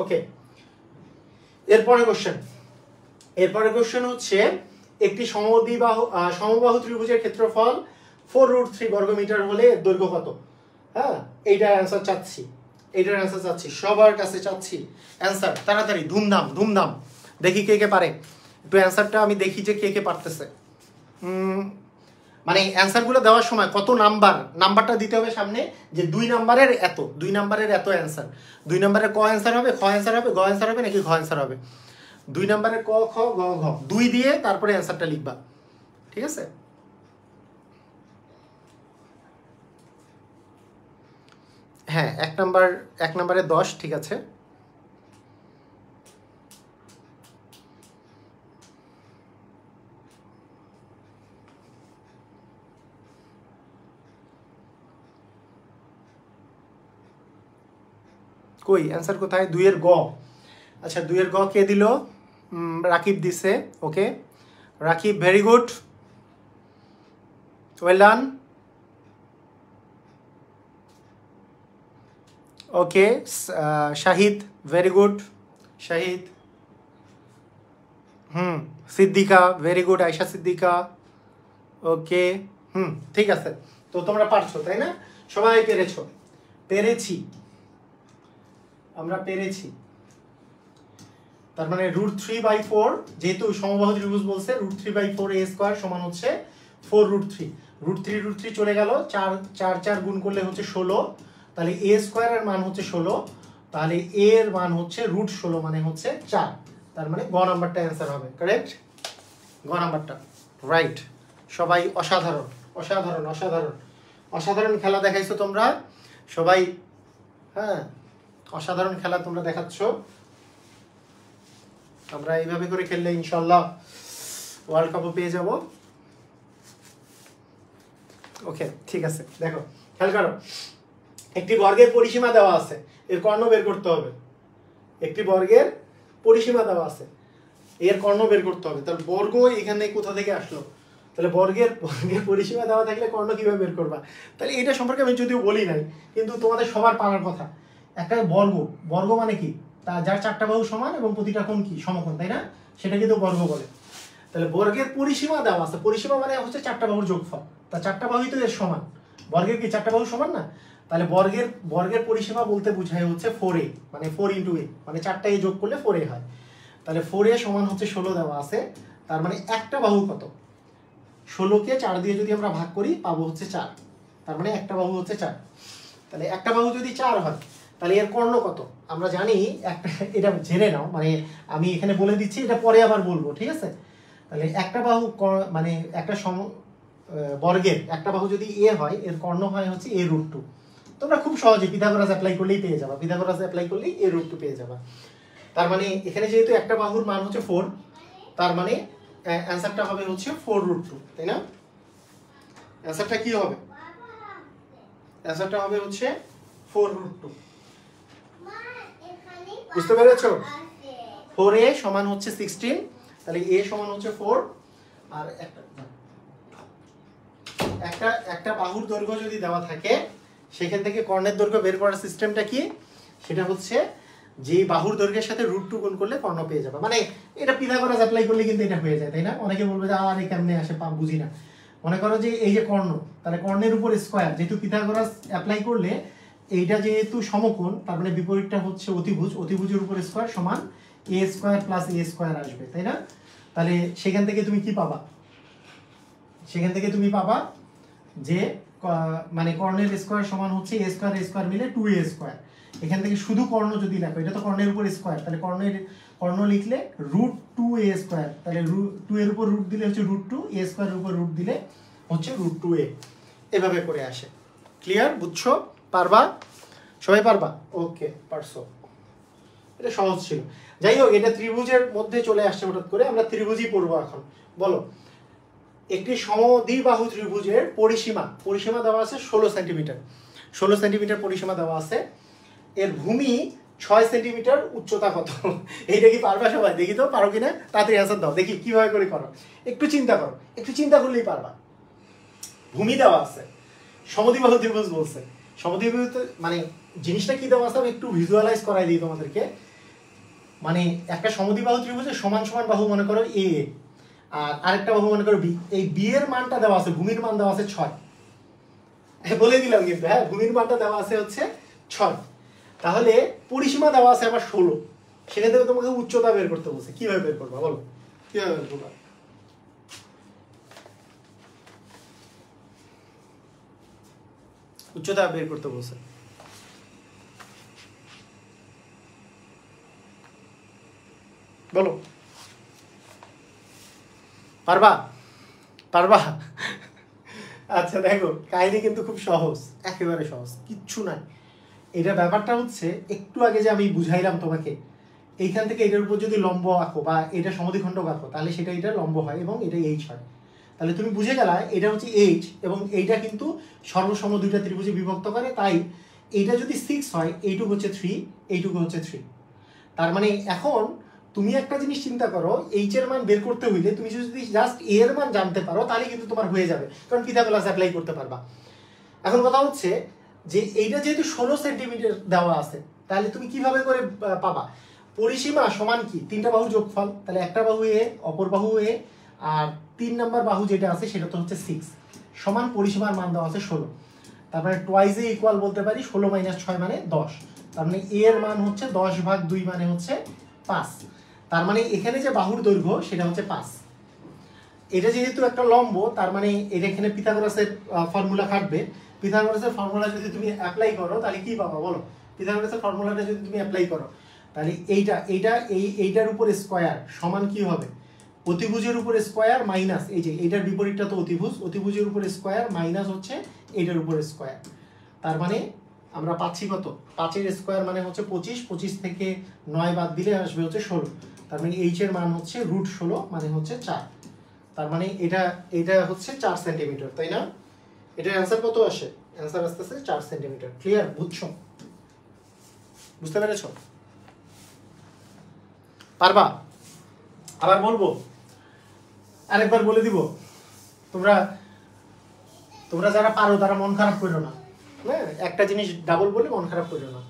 ওকে, এরপরে কোশ্চেন হচ্ছে একটি সমবাহু ত্রিভুজের ক্ষেত্রফল 4√3 বর্গমিটার হলে এর দৈর্ঘ্য কত? হ্যাঁ, এইটার অ্যান্সার চাচ্ছি, সবার কাছে চাচ্ছি অ্যান্সার। তাড়াতাড়ি, ধুমধাম দেখি কে কে পারে। একটু অ্যান্সারটা আমি দেখি যে কে কে পারতেছে। মানে অ্যান্সারগুলো দেওয়ার সময় কত নাম্বারটা দিতে হবে সামনে, যে 2 নাম্বারের এত অ্যান্সার। 2 নাম্বারের ক অ্যান্সার হবে, খ অ্যান্সার হবে, গ অ্যান্সার হবে নাকি ঘ অ্যান্সার হবে? 2 নাম্বারের ক, খ, গ, ঘ 2 দিয়ে তারপরে অ্যান্সারটা লিখবা। ঠিক আছে? হ্যাঁ, 1 নাম্বারে 10। ঠিক আছে, কই অ্যান্সার কোথায়? 2 এর গ। আচ্ছা, 2 এর গ কে দিল? রাকিব দিছে। Okay Rakib, very good, well done. Okay, Shahid, very good Shahid. Siddiqa, very good Ayesha Siddiqa. Okay, ঠিক আছে। তো তোমরা পারছো তাই না? সবাই পেরেছো? পেরেছি, আমরা পেরেছি। তার মানে √3/4, যেহেতু সমবাহু ত্রিভুজ বলছে, √3/4 a স্কয়ার সমান হচ্ছে 4√3। √3 চলে গেল, 4 গুণ করলে হচ্ছে 16, তাহলে a স্কয়ার এর মান হচ্ছে 16, তাহলে a এর মান হচ্ছে √16 মানে হচ্ছে 4। তার মানে গ নাম্বারটা অ্যান্সার হবে, কারেক্ট? গ নাম্বারটা রাইট। সবাই অসাধারণ অসাধারণ অসাধারণ অসাধারণ খেলা দেখাইছো তোমরা সবাই। হ্যাঁ, অসাধারণ খেলা তোমরা দেখাচ্ছ। আমরা এইভাবে করে খেললে ইনশাল্লাহ ওয়ার্ল্ড কাপও পেয়ে যাব। ওকে, ঠিক আছে। দেখো, খেয়াল করো, একটি বর্গের পরিসীমা দেওয়া আছে, এর কর্ণ বের করতে হবে। একটি বর্গের পরিসীমা দেওয়া আছে, এর কর্ণ বের করতে হবে। তাহলে বর্গ এখানে কোথা থেকে আসলো? তাহলে বর্গের পরিসীমা দেওয়া থাকলে কর্ণ কিভাবে বের করবা? তাহলে এটা সম্পর্কে আমি যদিও বলি নাই, কিন্তু তোমাদের সবার পারার কথা। একটা বর্গ মানে কি? তা যার 4টা বাহু সমান এবং প্রতিটা কোণ কি সমকোণ, তাই না? সেটা কিন্তু বর্গ বলে। তাহলে বর্গের পরিসীমা দেওয়া আছে, পরিসীমা মানে হচ্ছে 4টা বাহুর যোগফল। তা 4টা বাহুই তো এর সমান, বর্গের কি 4টা বাহু সমান না? তাহলে বর্গের পরিসীমা বলতে বোঝায় হচ্ছে 4a, মানে 4 × a, মানে 4টা a যোগ করলে 4a হয়। তাহলে 4a সমান হচ্ছে 16 দেওয়া আছে। তার মানে একটা বাহু কত? 16কে 4 দিয়ে যদি আমরা ভাগ করি পাবো হচ্ছে 4। তার মানে একটা বাহু হচ্ছে 4। তাহলে একটা বাহু যদি 4 হয়, তাহলে এর কর্ণ কত? আমরা জানি একটা, এটা জেনে নাও, মানে আমি এখানে বলে দিচ্ছি, এটা পরে আবার বলবো, ঠিক আছে? তাহলে একটা বাহু মানে একটা বর্গের একটা বাহু যদি a হয়, এর কর্ণ হয় হচ্ছে a√2। তোমরা খুব সহজে পিথাগোরাস অ্যাপ্লাই করলেই পেয়ে যাবা, পিথাগোরাস অ্যাপ্লাই করলেই a√2 পেয়ে যাবা। তার মানে এখানে যেহেতু একটা বাহুর মান হচ্ছে 4, তার মানে অ্যানসারটা হবে হচ্ছে 4√2, তাই না? অ্যানসারটা কি হবে? অ্যানসারটা হবে হচ্ছে 4√2। বুঝতে পেরেছো? 4a সমান হচ্ছে 16, তাহলে a সমান হচ্ছে 4। আর একটা বাহুর দৈর্ঘ্য যদি দেওয়া থাকে, সেখান থেকে কর্ণের দৈর্ঘ্য বের করার সিস্টেমটা কি? সেটা হচ্ছে যে বাহুর দৈর্ঘ্যের সাথে √2 গুণ করলে কর্ণ পেয়ে যাবে। মানে এটা পিথাগোরাস অ্যাপ্লাই করলে কিন্তু এটা হয়ে যায়, তাই না? অনেকে বলবে যে আর এই কেমনে আসে, বুঝি না। মনে করো যে এই যে কর্ণ, তাহলে কর্ণের উপর স্কয়ার, যেহেতু পিথাগোরাস অ্যাপ্লাই করলে এইটা যেহেতু সমকোণ, তার মানে বিপরীতটা হচ্ছে অতিভুজ, অতিভুজের উপর স্কয়ার সমান a² + a² আসবে, তাই না? তাহলে সেখান থেকে তুমি কি পাবা? সেখান থেকে তুমি পাবা যে মানে কর্ণের স্কয়ার সমান হচ্ছে a² মিলে 2a²। এখান থেকে শুধু কর্ণ যদি লেখো, এটা তো কর্ণের উপর স্কয়ার, তাহলে কর্ণ লিখলে √2a², তাহলে 2 এর উপর রুট দিলে হচ্ছে √2, a² এর উপর রুট দিলে হচ্ছে √2a। এভাবে করে আসে। ক্লিয়ার? বুঝছো? পারবা? সবাই পারবা? ওকে, পারছো। এটা সহজ ছিল। যাই হোক, এটা ত্রিভুজের মধ্যে চলে আসছে হঠাৎ করে, আমরা ত্রিভুজই পড়বো এখন। বলো, একটি সমদ্বিবাহু ত্রিভুজের পরিসীমা দেওয়া আছে 16 সেন্টিমিটার। 16 সেন্টিমিটার পরিসীমা দেওয়া আছে। এর ভূমি 6 সেন্টিমিটার, উচ্চতা কত? এইটা কি পারবা সবাই? দেখি তো পারো কিনা, তাড়াতাড়ি অ্যান্সার দাও দেখি কিভাবে করে করো। একটু চিন্তা করো, একটু চিন্তা করলেই পারবা। ভূমি দেওয়া আছে, সমদ্বিবাহু ত্রিভুজ বলছে। সমদ্বিবাহু মানে জিনিসটা কি দেওয়া আছে আমি একটু ভিজুয়ালাইজ করাই দিই তোমাদেরকে। মানে একটা সমদ্বিবাহু ত্রিভুজের সমান সমান বাহু মনে করো a, আর আরেকটা বাহু মনে করো b। এই b এর মানটা দেওয়া আছে, ভূমির মান দেওয়া আছে 6। বলে দিলাম কিন্তু, হ্যাঁ, ভূমির মানটা দেওয়া আছে হচ্ছে 6। তাহলে পরিসীমা দেওয়া আছে আবার 16। সেখান থেকে তোমাকে উচ্চতা বের করতে বলছে। কিভাবে বের করবা বলো? কিভাবে বের করবা? উচ্চতা বের করতে বলছে। বলো, পারবা? পারবা? আচ্ছা দেখো, কাহিনী কিন্তু খুব সহজ, একেবারে সহজ, কিচ্ছু নাই। এটা ব্যাপারটা হচ্ছে, একটু আগে যে আমি বুঝাইলাম তোমাকে, এইখান থেকে এটার উপর যদি লম্ব আঁকো বা এটা সমদ্বিখণ্ডক আঁকো, তাহলে সেটা এটা লম্ব হয় এবং এটা h হয়। তাহলে তুমি বুঝে গেলা এটা হচ্ছে h, এবং এইটা কিন্তু সর্বসম দুইটা ত্রিভুজে বিভক্ত করে। তাই এইটা যদি 6 হয়, এইটুকু হচ্ছে 3, এইটুকু হচ্ছে 3। তার মানে এখন তুমি একটা জিনিস চিন্তা করো, এইচ এর মান বের করতে হইলে তুমি যদি জাস্ট এ এর মান জানতে পারো, তাহলে কিন্তু তোমার হয়ে যাবে, কারণ পিথাগোরাস অ্যাপ্লাই করতে পারবা। এখন কথা হচ্ছে, যে এইটা যেহেতু 16 সেন্টিমিটার দেওয়া আছে, তাহলে তুমি কিভাবে করে পাবা? পরিসীমা সমান কি? তিনটা বাহুর যোগফল, তাহলে একটা বাহু এ, অপর বাহু এ, আর 3 নাম্বার বাহু যেটা আছে সেটা তো হচ্ছে 6, সমান পরিসীমার মান দেওয়া আছে 16। তারপরে টোয়াইস এ ইকুয়াল বলতে পারি 16 - 6 মানে 10। তার মানে এ এর মান হচ্ছে 10/2 মানে হচ্ছে 5। তার মানে এখানে যে বাহুর দৈর্ঘ্য সেটা হচ্ছে 5। এটা যেহেতু একটা লম্ব, তার মানে এটা এখানে পিথাগোরাসের ফর্মুলা খাটবে। পিথাগোরাসের ফর্মুলা যদি তুমি অ্যাপ্লাই করো তাহলে কি পাবা বলো? পিথাগোরাসের ফর্মুলাটা যদি তুমি অ্যাপ্লাই করো তাহলে এইটার উপর স্কয়ার সমান কি হবে? অতিভুজের উপর স্কয়ার মাইনাস এই যে এইটার বিপরীতটা তো অতিভুজ, অতিভুজের উপর স্কয়ার মাইনাস হচ্ছে এইটার উপর স্কয়ার। তার মানে আমরা পাচ্ছি কত? 5 এর স্কয়ার মানে হচ্ছে 25, 25 থেকে 9 বাদ দিলে আসবে হচ্ছে 16। তার মানে এইচ এর মান হচ্ছে √16 মানে হচ্ছে 4। তার মানে এটা হচ্ছে 4 সেন্টিমিটার, তাই না? এটার অ্যান্সার কত আসে? অ্যান্সার আসতেছে 4 সেন্টিমিটার। ক্লিয়ার? বুঝছো? বুঝতে পেরেছো? পারবা? আবার বলবো? আরেকবার বলে দিব। তোমরা যারা পারো তারা মন খারাপ করো না, হ্যাঁ? একটা জিনিস ডাবল বলে মন খারাপ করো না।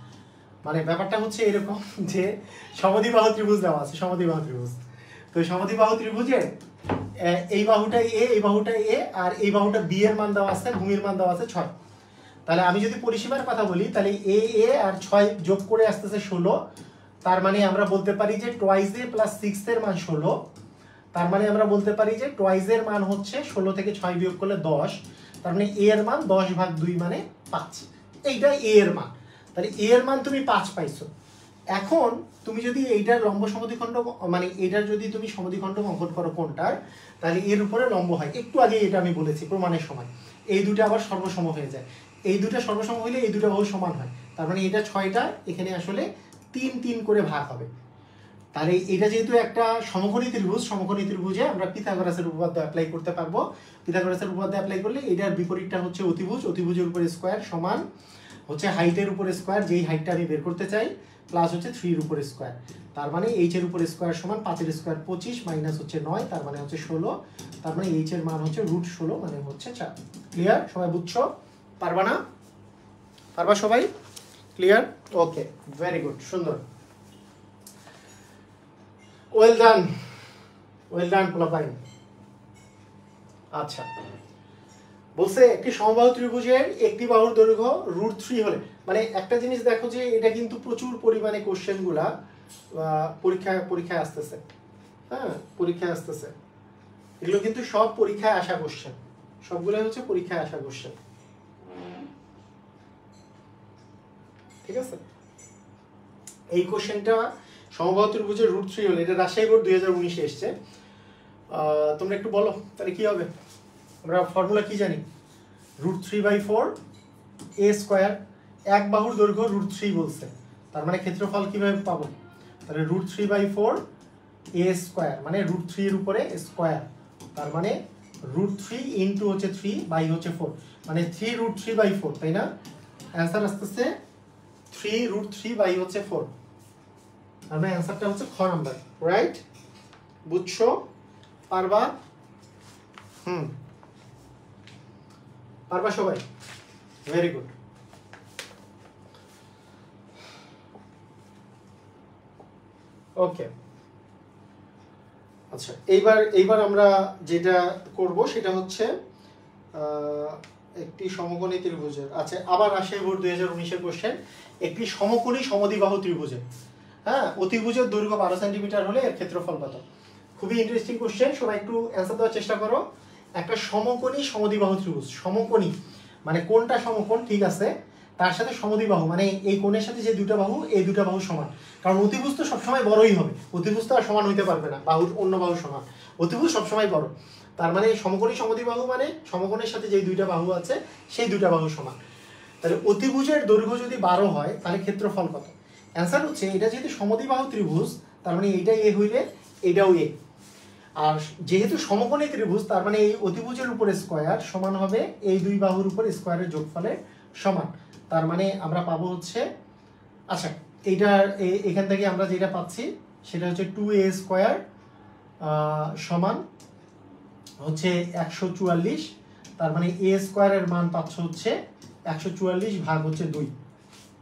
মানে ব্যাপারটা হচ্ছে এরকম যে সমদ্বিবাহু ত্রিভুজ দেওয়া আছে, সমদ্বিবাহু ত্রিভুজ। তো সমদ্বিবাহু ত্রিভুজে এই বাহুটা এ, এই বাহুটা এ, আর এই বাহুটা বি এর মান দেওয়া আছে, ভূমির মান দেওয়া আছে 6। তাহলে আমি যদি পরিসীমার কথা বলি তাহলে এ আর 6 যোগ করে আসতেছে 16। তার মানে আমরা বলতে পারি যে টোয়াইস এ প্লাস 6 এর মান 16। তার মানে আমরা বলতে পারি যে টোয়াইস এর মান হচ্ছে 16 থেকে 6 বিয়োগ করলে 10। তার মানে এ এর মান 10/2 মানে 5। এইটা এ এর মান। তাহলে এ এর মান তুমি 5 পাইছো। এখন তুমি যদি এইটার লম্ব সমদ্বিখণ্ড মানে এইটার যদি তুমি সমদ্বিখণ্ড অঙ্কন করো কোনটার, তাহলে এর উপরে লম্ব হয়। একটু আগে এটা আমি বলেছি প্রমাণের সময়। এই দুটো আবার সর্বসম হয়ে যায়। এই দুটো সর্বসম হইলে এই দুটো বাহু সমান হয়। তার মানে এটা 6টা, এখানে আসলে 3 করে ভাগ হবে। তাহলে এটা যেহেতু একটা সমকোণী ত্রিভুজ, সমকোণী ত্রিভুজে আমরা পিথাগোরাসের উপপাদ্য অ্যাপ্লাই করতে পারবো। পিথাগোরাসের উপপাদ্য অ্যাপ্লাই করলে এটার বিপরীতটা হচ্ছে অতিভুজ, অতিভুজের উপর স্কয়ার সমান হচ্ছে হাইটের উপর স্কয়ার, যেই হাইটটা আমি বের করতে চাই, প্লাস হচ্ছে 3 এর উপর স্কয়ার। তার মানে এইচ এর উপর স্কয়ার সমান 5 এর স্কয়ার 25 মাইনাস হচ্ছে 9, তার মানে হচ্ছে 16। তার মানে এইচ এর মান হচ্ছে √16 মানে হচ্ছে 4। ক্লিয়ার? সবাই বুঝছো? পারবা না? পারবা সবাই? ক্লিয়ার? ওকে, ভেরি গুড, সুন্দর। ওয়েল ডান পোলাপাইন। আচ্ছা, বলছে একটি সমবাহু ত্রিভুজের একটি বাহুর দৈর্ঘ্য √3 হলে, মানে একটা জিনিস দেখো যে এটা কিন্তু প্রচুর পরিমাণে কোশ্চেন গুলা পরীক্ষায় আসতেছে। হ্যাঁ, পরীক্ষায় আসতেছে। এগুলো কিন্তু সব পরীক্ষায় আসা কোশ্চেন, সবগুলো হচ্ছে পরীক্ষায় আসা কোশ্চেন। ঠিক আছে? এই কোশ্চেনটা সমবাহু ত্রিভুজের √3 হলে, এটা রাজশাহী বোর্ড 2019-এ এসছে। তোমরা একটু বলো তাহলে কি হবে? আমরা ফর্মুলা কি জানি? √3/4 a স্কয়ার। এক বাহুর দৈর্ঘ্য √3 বলছে, তার মানে ক্ষেত্রফল কিভাবে পাবো? তাহলে √3/4 a স্কয়ার মানে √3 এর উপরে স্কয়ার। তার মানে √3 ইন্টু হচ্ছে 3 বাই হচ্ছে 4, মানে 3√3/4, তাই না? অ্যান্সার আসতেছে 3√3 বাই হচ্ছে 4। আর মানে অ্যান্সারটা হচ্ছে খ নাম্বার, রাইট? বুঝছো? পারবা? পারবা সবাই? Very good. ওকে, আচ্ছা, এইবার আমরা যেটা করব সেটা হচ্ছে একটি সমকোণী ত্রিভুজের, আচ্ছা আবার রাজশাহী বোর্ড 2019-এর কোশ্চেন, একটি সমকোণী সমদ্বিবাহু ত্রিভুজের, হ্যাঁ, অতিভুজের দৈর্ঘ্য 12 সেন্টিমিটার হলে এর ক্ষেত্রফল কত? খুবই ইন্টারেস্টিং কোশ্চেন, সবাই একটু অ্যান্সার দেওয়ার চেষ্টা করো। একটা সমকোণী সমদ্বিবাহু ত্রিভুজ, সমকোণী মানে কোনটা সমকোণ, ঠিক আছে, তার সাথে সমদ্বিবাহু মানে এই কোণের সাথে যে দুটো বাহু, এই দুটো বাহু সমান। কারণ অতিভুজ তো সবসময় বড়ই হবে, অতিভুজ তো আর সমান হইতে পারবে না বাহুর অন্য বাহু সমান, অতিভুজ সবসময় বড়। তার মানে সমকোণী সমদ্বিবাহু মানে সমকোণের সাথে যে দুইটা বাহু আছে সেই দুইটা বাহু সমান। তাহলে অতিভুজের দৈর্ঘ্য যদি 12 হয় তাহলে ক্ষেত্রফল কত? অ্যান্সার হচ্ছে এটা যেহেতু সমদ্বিবাহু ত্রিভুজ, তার মানে এইটা এ হইলে এটাও এ। আর যেহেতু সমকোণী ত্রিভুজ, তার মানে এই অতিভুজের উপর স্কয়ার সমান হবে এই দুই বাহুর উপর স্কয়ারের যোগফলের সমান। তার মানে আমরা পাবো হচ্ছে, আচ্ছা এইটার এখান থেকে আমরা যেটা পাচ্ছি সেটা হচ্ছে 2a স্কয়ার সমান হচ্ছে 144। তার মানে a স্কয়ারের মান পাচ্ছ হচ্ছে 144 ভাগ হচ্ছে 2,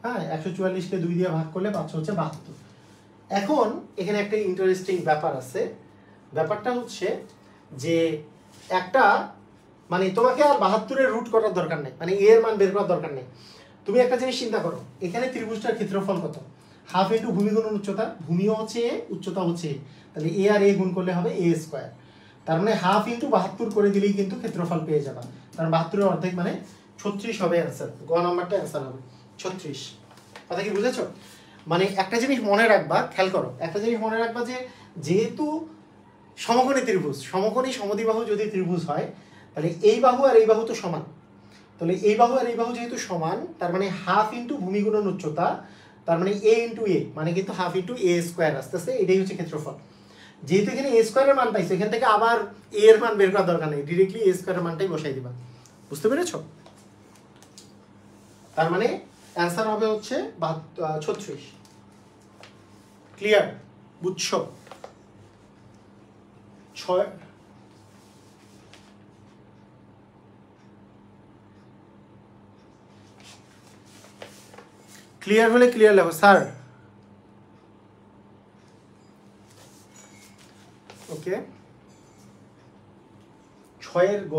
হ্যাঁ 144কে 2 দিয়ে ভাগ করলে পাচ্ছ হচ্ছে 72। এখন এখানে একটা ইন্টারেস্টিং ব্যাপার আছে, ব্যাপারটা হচ্ছে যে একটা মানে তোমাকে আর 72-এর রুট করার দরকার নেই, মানে এর মান বের করার দরকার নেই। তুমি একটা জিনিস চিন্তা করো, এখানে ত্রিভুজটার ক্ষেত্রফল কত? হাফ ইন্টু ভূমি গুণন উচ্চতা, ভূমিও হচ্ছে এ, উচ্চতা হচ্ছে এ, তাহলে এ আর এ গুণ করলে হবে এ স্কোয়ার। তার মানে হাফ ইন্টু 72 করে দিলেই কিন্তু ক্ষেত্রফল পেয়ে যাবা। কারণ 72-এর অর্ধেক মানে 36 হবে অ্যান্সার, গ নাম্বারটা অ্যান্সার হবে 36। কথা কি বুঝেছো? মানে একটা জিনিস মনে রাখবা, খেয়াল করো, একটা জিনিস মনে রাখবা যে যেহেতু সমকোণী ত্রিভুজ, সমকোণী সমদ্বিবাহু যদি ত্রিভুজ হয় তাহলে এই বাহু আর এই বাহু তো সমান, তাহলে এই বাহু আর এই বাহু যেহেতু সমান তার মানে হাফ ইন্টু ভূমি গুণন উচ্চতা, তার মানে এ ইন্টু এ মানে কিন্তু হাফ ইন্টু এ স্কোয়ার আসতেছে, এটাই হচ্ছে ক্ষেত্রফল। যেহেতু এখানে এ স্কোয়ারের মান পাইছো, এখান থেকে আবার এ এর মান বের করার দরকার নেই, ডিরেক্টলি এ স্কোয়ারের মানটাই বসাই দিবা। বুঝতে পেরেছো? তার মানে অ্যান্সার হবে হচ্ছে 36। ক্লিয়ার? বুঝছো? 6 ক্লিয়ার হলে ক্লিয়ার লেখো স্যার। ওকে, 6-এর গ,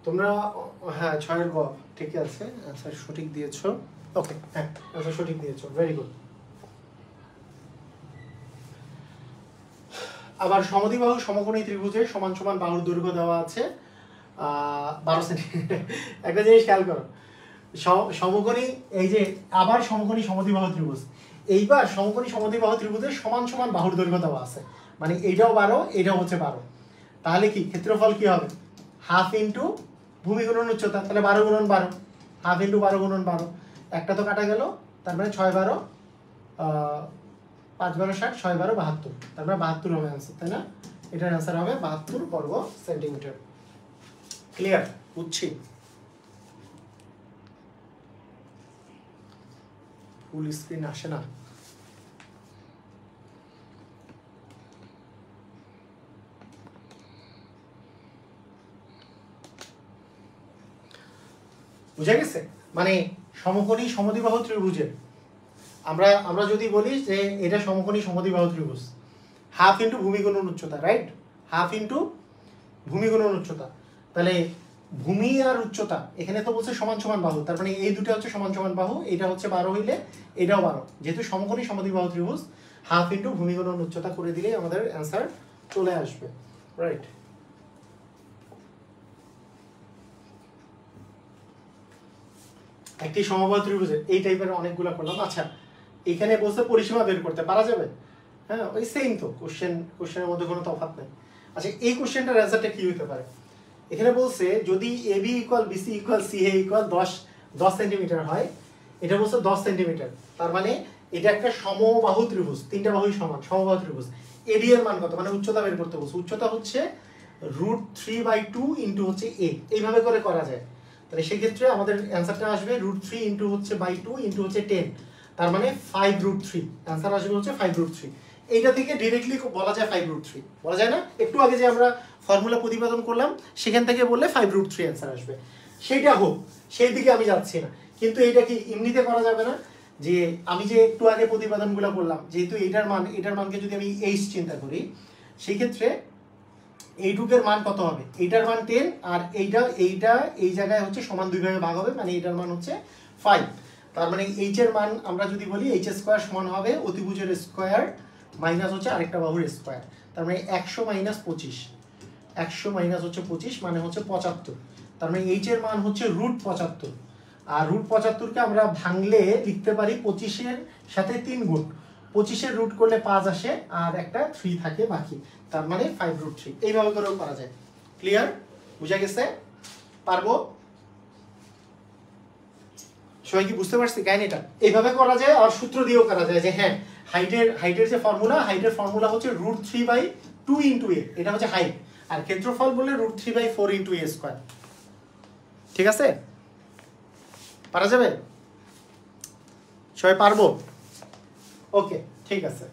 তোমরা হ্যাঁ 6-এর গ ঠিক আছে, আচ্ছা সঠিক দিয়েছো। ওকে হ্যাঁ আচ্ছা সঠিক দিয়েছো, ভেরি গুড। আবার সমদ্বিবাহু সমকোণী ত্রিভুজে সমান সমান বাহুর দৈর্ঘ্য দেওয়া আছে 12 সেন্টিমিটার। একটা জিনিস খেয়াল করো, সমকোণী এই যে আবার সমকোণী সমদ্বিবাহু ত্রিভুজ, এইবার সমকোণী সমদ্বিবাহু ত্রিভুজের সমান সমান বাহুর দৈর্ঘ্য দেওয়া আছে, মানে এইটাও 12 এটাও হচ্ছে 12, তাহলে কি ক্ষেত্রফল কি হবে? হাফ ইন্টু ভূমি গুণন উচ্চতা, তাহলে 12 গুণন 12, হাফ ইন্টু 12 গুণন 12, একটা তো কাটা গেল, তার মানে 6 12 5 12 60, 6 12 72, তার মানে 72 হবে অ্যান্সার, তাই না? এটার অ্যান্সার হবে 72 বর্গ সেন্টিমিটার। ক্লিয়ার? বুঝছি? ফুল স্ক্রিন আসে না। বুঝা গেছে? মানে সমকোণী সমদ্বিবাহু ত্রিভুজের আমরা যদি বলি যে এটা সমকোণী সমদ্বিবাহু ত্রিভুজ, হাফ ইন্টু ভূমি গুণন উচ্চতা, রাইট? হাফ ইন্টু ভূমি গুণন উচ্চতা, তাহলে ভূমি আর উচ্চতা এখানে তো বলছে সমান সমান বাহু, তার মানে এই দুটো হচ্ছে সমান সমান বাহু, এটা হচ্ছে 12 হইলে এটাও 12, যেহেতু সমকোণী সমদ্বিবাহু ত্রিভুজ হাফ ইন্টু ভূমি গুণন উচ্চতা করে দিলেই আমাদের অ্যান্সার চলে আসবে, রাইট? একটি সমবাহু ত্রিভুজের এই টাইপের অনেকগুলো করলাম। আচ্ছা এখানে বলছে পরিসীমা বের করতে পারা যাবে, হ্যাঁ ওই সেম তো কোশ্চেনের মধ্যে কোনো তফাৎ নেই। আচ্ছা এই কোশ্চেনটার অ্যান্সারটা কি হতে পারে? এখানে বলছে যদি AB equal BC equal CA equal 10 centimetre হয়, এটা বলছে 10 সেন্টিমিটার, তার মানে এটা একটা সমবাহু ত্রিভুজ, তিনটা বাহুই সমান, সমবাহু ত্রিভুজ। এডি এর মান কত? মানে উচ্চতা বের করতে বলছে, উচ্চতা হচ্ছে √3/2 ইন্টু হচ্ছে এ, এইভাবে করে করা যায়। তাহলে সেই ক্ষেত্রে আমাদের অ্যান্সারটা আসবে √3 ইন্টু হচ্ছে /2 ইন্টু হচ্ছে 10, তার মানে 5√3, অ্যান্সার আসবে হচ্ছে 5√3। এইটা থেকে ডিরেক্টলি বলা যায় 5√3, বলা যায় না? একটু আগে যে আমরা ফর্মুলা প্রতিপাদন করলাম সেখান থেকে বললে 5√3 অ্যান্সার আসবে, সেইটা হোক, সেই দিকে আমি যাচ্ছি না। কিন্তু এইটা কি এমনিতে করা যাবে না? যে আমি যে একটু আগে প্রতিপাদনগুলো করলাম, যেহেতু এটার মানকে যদি আমি এইচ চিন্তা করি, সেই ক্ষেত্রে এইটুকের মান কত হবে? এইটার মান 10 আর এইটা এই জায়গায় হচ্ছে সমান 2 ভাগে ভাগ হবে, মানে এইটার মান হচ্ছে 5, তার মানে এইচ এর মান আমরা যদি বলি এইচ স্কোয়ার সমান হবে অতিভুজের স্কোয়ার মাইনাস হচ্ছে আরেকটা বাহুর স্কোয়ার, তার মানে 100 মাইনাস 25, 100 মাইনাস হচ্ছে 25 মানে হচ্ছে 75, তার মানে এইচ এর মান হচ্ছে √75, আর √75কে আমরা ভাঙলে লিখতে পারি 25-এর সাথে 3 গুণ, 25-এর রুট করলে 5 আসে আর একটা 3 থাকে বাকি, তার মানে 5√3, এইভাবে করেও করা যায়। ক্লিয়ার? বুঝা গেছে? পারবো? সবাই কি বুঝতে পারছি কাহিনীটা? এইভাবে করা যায়, আর সূত্র দিয়েও করা যায় যে হ্যাঁ হাইটের যে ফর্মুলা, হাইটের ফর্মুলা হচ্ছে √3/2 ইন্টু এ, এটা হচ্ছে হাইট, আর ক্ষেত্রফল বললে √3/4 ইন্টু এ স্কোয়ার। ঠিক আছে? পারা যাবে? সবাই পারবো? ওকে ঠিক আছে।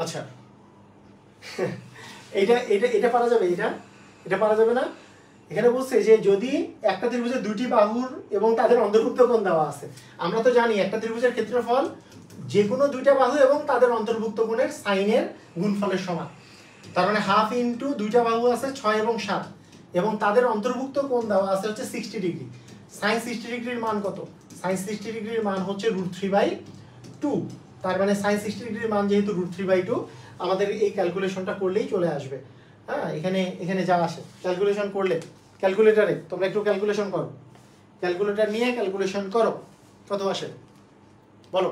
আচ্ছা এটা এটা এটা পারা যাবে, এটা পারা যাবে না। এখানে বলছে যে যদি একটা ত্রিভুজের দুটি বাহুর এবং তাদের অন্তর্ভুক্ত কোণ দেওয়া আছে, আমরা তো জানি একটা ত্রিভুজের ক্ষেত্রফল যে কোনো দুইটা বাহু এবং তাদের অন্তর্ভুক্ত কোণের সাইনের গুণফলের সমান। তার মানে হাফ ইন্টু দুইটা বাহু আছে 6 এবং 7 এবং তাদের অন্তর্ভুক্ত কোণ দেওয়া আছে হচ্ছে 60 ডিগ্রি। সাইন 60 ডিগ্রির মান কত? সাইন 60 ডিগ্রির মান হচ্ছে √3/2। তার মানে সাইন 60 ডিগ্রির মান যেহেতু √3/2, আমাদের এই ক্যালকুলেশনটা করলেই চলে আসবে। হ্যাঁ, এখানে যা আসে ক্যালকুলেশন করলে, ক্যালকুলেটারে তোমরা একটু ক্যালকুলেশন করো, ক্যালকুলেটর নিয়ে ক্যালকুলেশন করো, কত আসে বলো।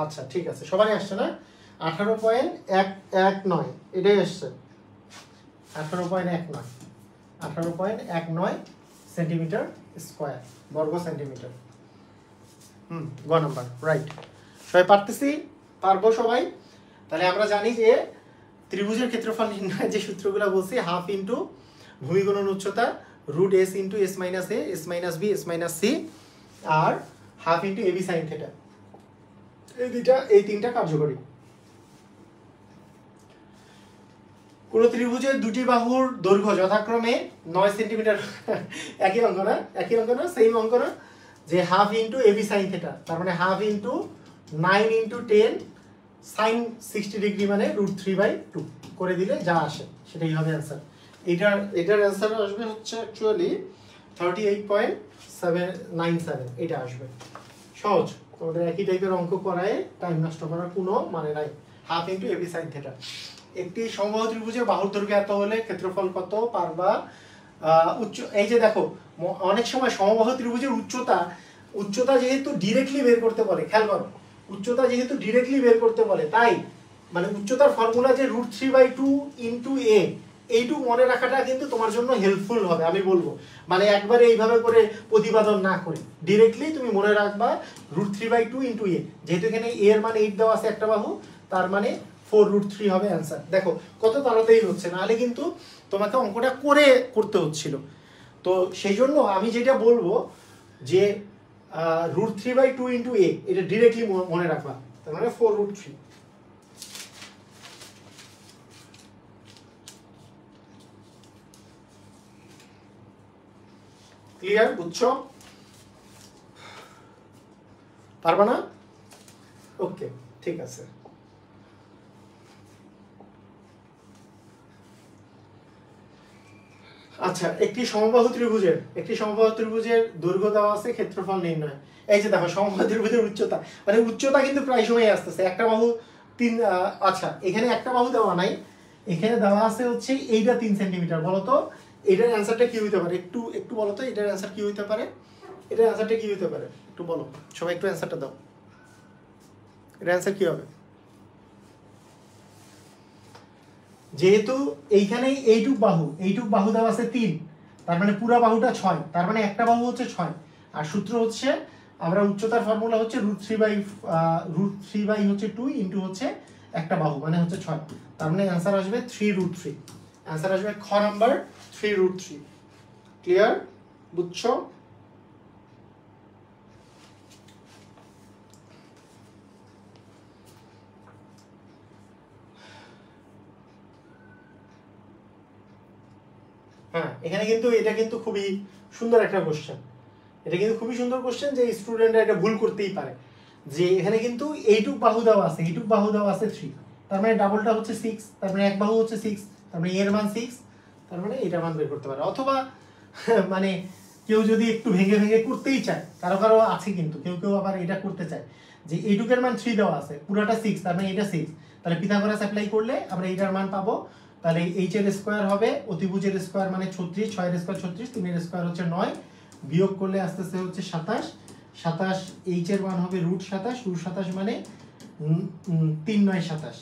আচ্ছা ঠিক আছে, সবারই আসছে না? 18.119 এটাই আসছে, 18.19 18.19 সেন্টিমিটার স্কোয়ার, বর্গ সেন্টিমিটার। গ নাম্বার রাইট। সবাই পারবো সবাই? তাহলে আমরা জানি যে ত্রিভুজের ক্ষেত্রফল নির্ণয়ের যে সূত্রগুলো বলছি, হাফ ইন্টু ভূমি গুণন উচ্চতা, √s into s minus a, s minus b, s minus c, আর half into ab sine theta. এই তিনটা কার্যকরী। কোন ত্রিভুজের দুটি বাহুর দৈর্ঘ্য যথাক্রমে 9 সেন্টিমিটার, একই অঙ্ক না সেম অঙ্ক না, যে half into AB sine theta, তার মানে half into 9 into 10 sine 60 degree মানে √3/2 করে দিলে যা আসে সেটাই হবে অ্যান্সার। এটার অ্যান্সার আসবে হচ্ছে অ্যাকচুয়ালি 38.797, এটা আসবে। সহজ, তোমাদের একই টাইপের অঙ্ক করায় টাইম নষ্ট করার কোনো মানে নাই। Half into AB sine theta. একটি সমবাহু ত্রিভুজের বাহুর দৈর্ঘ্য এত হলে ক্ষেত্রফল কত পারবা? এই যে দেখো, অনেক সময় সমবাহু ত্রিভুজের উচ্চতা যেহেতু ডিরেক্টলি বের করতে বলে, খেয়াল করো, উচ্চতা যেহেতু ডিরেক্টলি বের করতে বলে, তাই মানে উচ্চতার ফর্মুলা যে √3/2 ইন্টু a, এইটুকু মনে রাখাটা কিন্তু তোমার জন্য হেল্পফুল হবে আমি বলবো। মানে একবারে এইভাবে করে প্রতিপাদন না করে ডিরেক্টলি তুমি মনে রাখবা √3/2 ইন্টু a, যেহেতু এখানে a এর মানে 8 দেওয়া আছে একটা বাহু, তার মানে 4√3 হবে অ্যান্সার। দেখো কত তাড়াতাড়ি হচ্ছে, নাহলে কিন্তু তোমাকে অঙ্কটা করতে হচ্ছিল। তো সেই জন্য আমি যেটা বলবো যে √3/2 ইন্টু a, এটা ডিরেক্টলি মনে রাখবা, তার মানে 4√3। ক্লিয়ার? বুঝছো? পারবা না? ওকে ঠিক আছে। আচ্ছা, একটি সমবাহু ত্রিভুজের দৈর্ঘ্য দেওয়া আছে, ক্ষেত্রফল নির্ণয়। এই যে দেখো সমবাহু ত্রিভুজের উচ্চতা, মানে উচ্চতা কিন্তু প্রায় সময় আসতেছে, একটা বাহু 3, আচ্ছা এখানে একটা বাহু দেওয়া নাই, এখানে দেওয়া আছে হচ্ছে এইটা 3 সেন্টিমিটার। বলো তো এটার অ্যান্সারটা কি হইতে পারে? একটু বলো তো এটার অ্যান্সার কি হইতে পারে? একটু বলো সবাই, একটু অ্যান্সারটা দাও। এটার অ্যান্সার কি হবে? যেহেতু এইখানে এইটুক বাহু দেওয়া আছে 3, তার মানে পুরো বাহুটা 6, তার মানে একটা বাহু হচ্ছে 6। আর সূত্র হচ্ছে আমরা উচ্চতার ফর্মুলা হচ্ছে √3/2 ইন্টু হচ্ছে একটা বাহু মানে হচ্ছে 6, তার মানে অ্যান্সার আসবে 3√3। অ্যান্সার আসবে খ নাম্বার 3√3। ক্লিয়ার? বুঝছো? হ্যাঁ, এখানে কিন্তু এটা কিন্তু খুবই সুন্দর একটা কোশ্চেন, যে স্টুডেন্টরা এটা ভুল করতেই পারে। যে এখানে কিন্তু এইটুক বাহু দেওয়া আছে 3, তার মানে ডাবলটা হচ্ছে 6, তার মানে এক বাহু হচ্ছে 6, তার মানে এর মান 6, তার মানে এটার মান বের করতে পারে। অথবা মানে কেউ যদি একটু ভেঙে করতেই চায়, কারো আছে কিন্তু কেউ আবার এটা করতে চায় যে এইটুকের মান 3 দেওয়া আছে, পুরোটা 6, তার মানে এটা 6, তাহলে পিথাগোরাস অ্যাপ্লাই করলে আমরা এইটার মান পাবো। তাহলে h এর স্কয়ার হবে, অতিভুজের স্কয়ার মানে 36, 6 এর স্কয়ার 36, 3 এর স্কয়ার হচ্ছে 9, বিয়োগ করলে আস্তে আস্তে হচ্ছে 27, h এর মান হবে √27 মানে 3 9 27,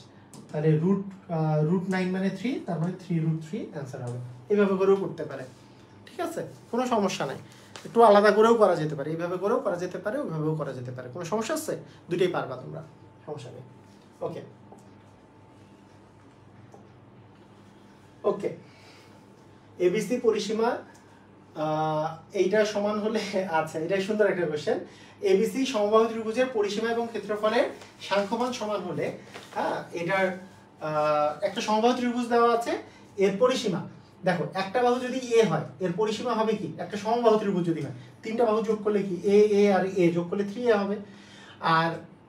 তাহলে √9 মানে 3, তার মানে 3√3 অ্যান্সার হবে। এইভাবে করেও করতে পারে, ঠিক আছে, কোনো সমস্যা নাই। একটু আলাদা করেও করা যেতে পারে, এইভাবে করেও করা যেতে পারে, ওইভাবেও করা যেতে পারে, কোনো সমস্যা আছে? দুটোই পারবা তোমরা, সমস্যা নেই। ওকে, ওকে, এবিসি পরিসীমা এইটা সমান হলে, আচ্ছা এটাই সুন্দর একটা কোশ্চেন। এবিসি সমবাহু ত্রিভুজের পরিসীমা এবং ক্ষেত্রফলের সাংখ্যমান সমান হলে, হ্যাঁ এটার একটা সমবাহু ত্রিভুজ দেওয়া আছে, এর পরিসীমা দেখো, একটা বাহু যদি এ হয় এর পরিসীমা হবে কি, একটা সমবাহু ত্রিভুজ যদি হয় তিনটা বাহু যোগ করলে কি এ এ আর এ যোগ করলে 3a হবে। আর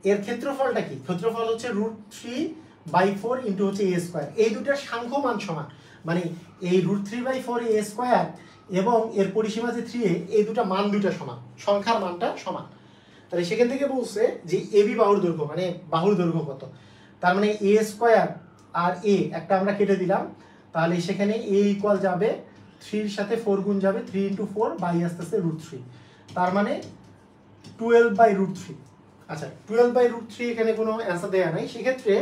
এর ক্ষেত্রফলটা কি, ক্ষেত্রফল হচ্ছে √3/4 ইন্টু হচ্ছে a স্কয়ার। এই দুটার সাংখ্যমান সমান, মানে এই √3/4 a স্কয়ার এবং এর পরিসীমা যে 3a, এই দুটা মান দুটা সমান, সংখ্যার মানটা সমান। তাহলে সেখান থেকে বলছে যে এবি বাহুর দৈর্ঘ্য, মানে বাহুর দৈর্ঘ্য কত, তার মানে a স্কয়ার আর a একটা আমরা কেটে দিলাম, তাহলে সেখানে a ইকুয়াল যাবে 3 এর সাথে 4 গুণ যাবে, 3 × 4 বাই আসতেছে √3, তার মানে 12/√3। আচ্ছা 12/√3 এখানে কোনো অ্যান্সার দেয়া নাই, সেক্ষেত্রে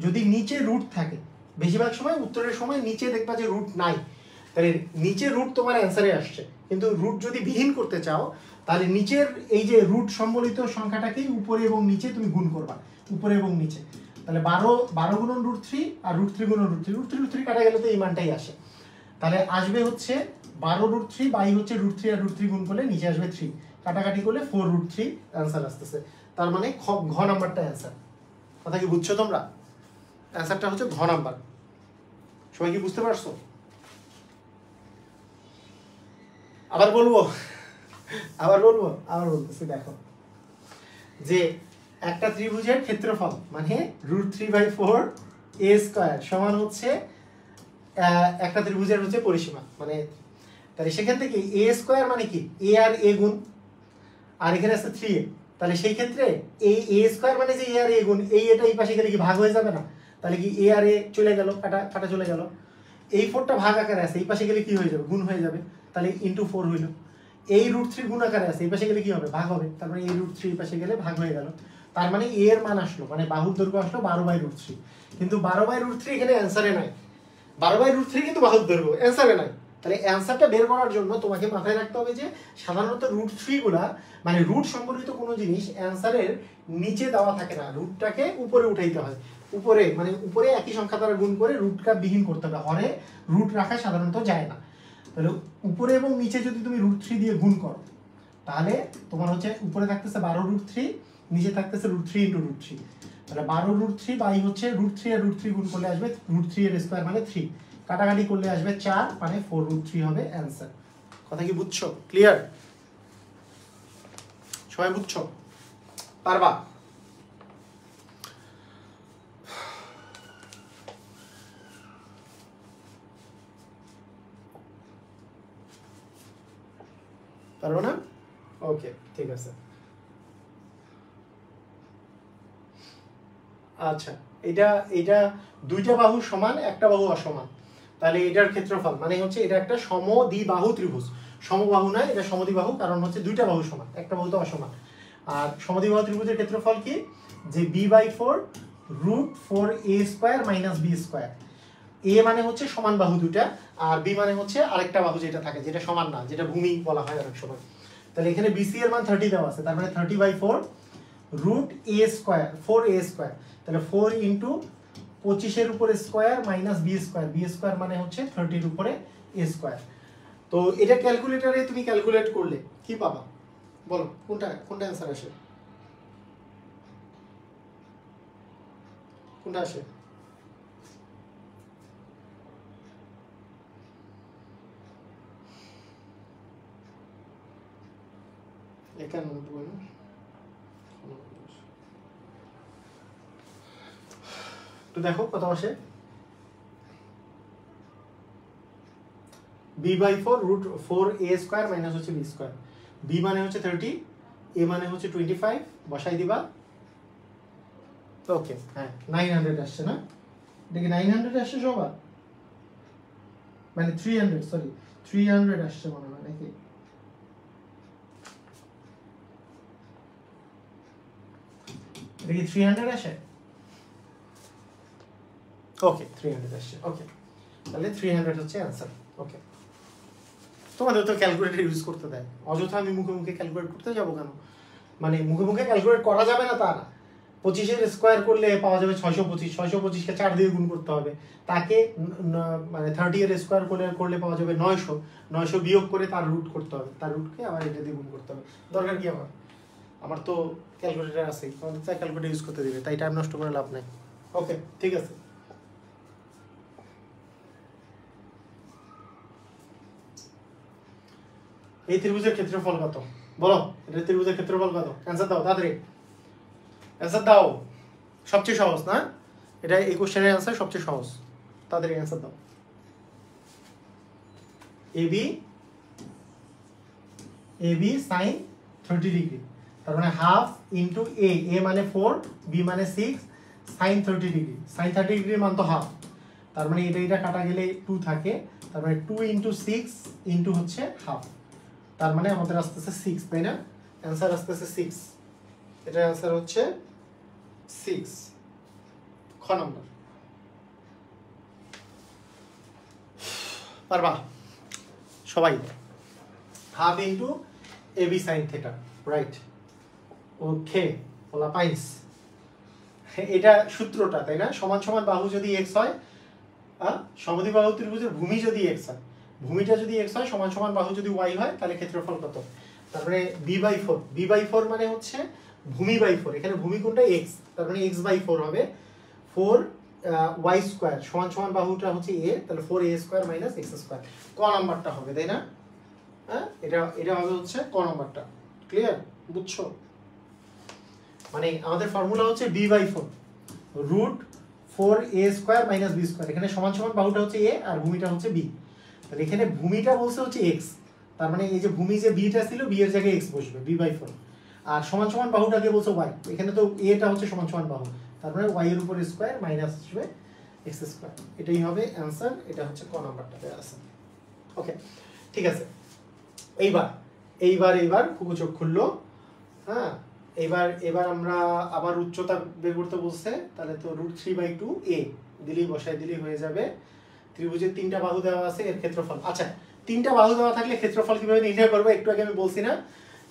যদি নিচে রুট থাকে, বেশিরভাগ সময় উত্তরের সময় নিচে দেখবা যে রুট নাই, তাহলে নিচে রুট তোমার অ্যান্সারে আসছে। কিন্তু রুট যদি বিহীন করতে চাও তাহলে নিচের এই যে রুট সম্বলিত সংখ্যাটাকেই উপরে এবং নিচে তুমি গুণ করবা, উপরে এবং নিচে। তাহলে 12 গুণন √3 আর √3 গুণন √3 কাটা গেলে তো এই মানটাই আসে। তাহলে আসবে হচ্ছে 12√3 বাই হচ্ছে √3 আর √3 গুণ করলে নিচে আসবে 3, কাটাকাটি করলে 4√3 অ্যান্সার আসতেছে। তার মানে ঘ নাম্বারটা অ্যান্সার। কথা কি বুঝছো তোমরা? অ্যান্সারটা হচ্ছে ঘ নাম্বার। সবাই কি বুঝতে পারছো? আবার বলতেছি, দেখো যে একটা ত্রিভুজের ক্ষেত্রফল মানে √3/4 a স্কয়ার সমান হচ্ছে একটা ত্রিভুজের হচ্ছে পরিসীমা, মানে তাহলে সেখান থেকে a স্কয়ার মানে কি, a আর a গুণ, আর এখানে আছে 3a, তাহলে সেই ক্ষেত্রে এই a স্কয়ার মানে যে a আর a গুণ, এই এটা এই পাশে গেলে কি ভাগ হয়ে যাবে না? তাহলে কি a আর a চলে গেল, কাটা চলে গেল, এই 4টা ভাগ আকারে আছে, এই পাশে গেলে কি হয়ে যাবে, গুণ হয়ে যাবে, তাহলে ইনটু 4 হইল। এই √3 গুণ আকারে আছে, এই পাশে গেলে কি হবে, ভাগ হবে, তার মানে এই √3 এই পাশে গেলে ভাগ হয়ে গেল, তার মানে a এর মান আসলো, মানে বাহুর দৈর্ঘ্য আসলো 12/√3। কিন্তু 12/√3 এখানে অ্যান্সারে নাই, 12/√3 কিন্তু বাহুর দৈর্ঘ্য অ্যান্সারে নাই। তাহলে অ্যান্সারটা বের করার জন্য তোমাকে মাথায় রাখতে হবে যে সাধারণত √3 গুলা, মানে রুট সম্বলিত কোনো জিনিস অ্যান্সারের নিচে দেওয়া থাকে না, রুটটাকে উপরে উঠাইতে হয়, উপরে মানে উপরে একই সংখ্যা দ্বারা গুণ করে রুটটা বিহীন করতে হবে, হরে রুট রাখা সাধারণত যায় না। তাহলে উপরে এবং নিচে যদি তুমি √3 দিয়ে গুণ করো তাহলে তোমার হচ্ছে উপরে থাকতেছে 12√3, নিচে থাকতেছে √3 × √3, তাহলে 12√3 বাই হচ্ছে √3 আর √3 গুণ করলে আসবে √3 এর স্কয়ার মানে 3, কাটাকাটি করলে আসবে 4, মানে 4√3 হবে অ্যান্সার। কথা কি বুঝছো? ক্লিয়ার? সবাই বুঝছো? পারবা? পারবো না? ওকে ঠিক আছে। আচ্ছা এটা দুইটা বাহু সমান, একটা বাহু অসমান, তাহলে এটার ক্ষেত্রফল মানে হচ্ছে এটা একটা সমদ্বিবাহু ত্রিভুজ, সমবাহু নয়, এটা সমদ্বিবাহু, কারণ হচ্ছে দুইটা বাহু সমান, একটা বাহু তো অসমান। আর সমদ্বিবাহু ত্রিভুজের ক্ষেত্রফল কি, যে b/4 √4a square minus b square. a মানে হচ্ছে সমান বাহু দুটা, আর b মানে হচ্ছে আরেকটা বাহু যেটা থাকে, যেটা সমান না, যেটা ভূমি বলা হয় অনেক সময়। তাহলে এখানে bc এর মান 30 দেওয়া আছে, তার মানে 30/4 √a স্কয়ার 4a স্কয়ার, তাহলে 4 ইন্টু 25 এর উপরে স্কয়ার মাইনাস b স্কয়ার মানে হচ্ছে 30 এর উপরে a স্কয়ার। তো এটা ক্যালকুলেটরে তুমি ক্যালকুলেট করলে কি পাবা বলো, কোনটা অ্যান্সার আসে, কোনটা আসে? তো দেখো কত আসে, b/4 √4a স্কয়ার মাইনাস হচ্ছে b স্কয়ার, b মানে হচ্ছে 30, a মানে হচ্ছে 25, বসাই দিবা। ওকে হ্যাঁ 900 আসছে না, দেখি 900 আসছে সবার, মানে 300 সরি 300 আসছে মনে হয় নাকি, দেখি 300 আসে, ওকে 300 আসছে, ওকে তাহলে 300 হচ্ছে অ্যান্সার। ওকে তোমাদের তো ক্যালকুলেটর ইউজ করতে দেয়, অযথা আমি মুখে মুখে ক্যালকুলেট করতে যাবো কেন, মানে মুখে মুখে ক্যালকুলেট করা যাবে না তা না, 25-এর স্কোয়ার করলে পাওয়া যাবে 625, 625কে 4 দিয়ে গুণ করতে হবে, তাকে মানে 30-এর স্কোয়ার করলে পাওয়া যাবে 900, 900 বিয়োগ করে তার রুট করতে হবে, তার রুটকে আবার এটা দিয়ে গুণ করতে হবে। দরকার কি আমার তো ক্যালকুলেটর আছে, আমাদের তাই ক্যালকুলেটর ইউজ করতে দিবে, তাই টাইম নষ্ট করে লাভ নাই। ওকে ঠিক আছে। এই ত্রিভুজের ক্ষেত্রফল কত বলো? এটা ত্রিভুজের ক্ষেত্রফল কত? অ্যান্সার দাও তাড়াতাড়ি, অ্যান্সার দাও। সবচেয়ে সহজ না এটা, এই কোশ্চেনের অ্যান্সার সবচেয়ে সহজ, তাড়াতাড়ি অ্যান্সার দাও। এবি সাইন 30 ডিগ্রি, তার মানে হাফ ইন্টু এ, এ মানে 4, বি মানে 6, সাইন 30 ডিগ্রি, সাইন 30 ডিগ্রির মান তো হাফ, তার মানে এটা কাটা গেলে 2 থাকে, তার মানে 2 ইন্টু 6 ইন্টু হচ্ছে হাফ, তার মানে আমাদের আসতেছে 6, তাই না? অ্যান্সার আসতেছে 6, এটার অ্যান্সার হচ্ছে 6, খ নম্বর। পারবা সবাই? Half into AB sine theta, right. Okay বলা পাইস, এটা সূত্রটা, তাই না? সমান সমান বাহু যদি এক্স হয়, সমদ্বিবাহু ত্রিভুজের ভূমি যদি এক্স হয়, ভূমিটা যদি এক্স হয়, সমান সমান বাহু যদি ওয়াই হয়, তাহলে ক্ষেত্রফল কত? তারপরে b/4, b/4 মানে হচ্ছে ভূমি বাই 4, এখানে ভূমি কোনটা? এক্স, তার মানে x/4 হবে 4 y স্কয়ার সমান সমান বাহুটা হচ্ছে a, তাহলে 4a square minus x square, ক নাম্বারটা হবে, তাই না? হ্যাঁ এটা হবে হচ্ছে ক নাম্বারটা। ক্লিয়ার? বুঝছো? মানে আমাদের ফর্মুলা হচ্ছে b/4 root 4a square minus b square, এখানে সমান সমান বাহুটা হচ্ছে a আর ভূমিটা হচ্ছে b, তাহলে এখানে ভূমিটা বলছে হচ্ছে x, তার মানে এই যে ভূমি যে bটা ছিল, b এর জায়গায় x বসবে, b/4, আর সমান সমান বাহুটাকে বলছে y, এখানে তো a টা হচ্ছে সমান সমান বাহু, তার মানে y এর উপর স্কয়ার মাইনাস আসবে x স্কয়ার, এটাই হবে অ্যানসার। এটা হচ্ছে ক নাম্বারটাতে আছে। ওকে ঠিক আছে। এইবার খুব চোখ খুললো। হ্যাঁ এবার আমরা আবার উচ্চতা বের করতে বলছে, তাহলে তো √3/2a দিলেই বসাই দিলেই হয়ে যাবে। ত্রিভুজের 3টা বাহু দেওয়া আছে, এর ক্ষেত্রফল। আচ্ছা 3টা বাহু দেওয়া থাকলে ক্ষেত্রফল কিভাবে নির্ণয় করবো? একটু আগে আমি বলছি না,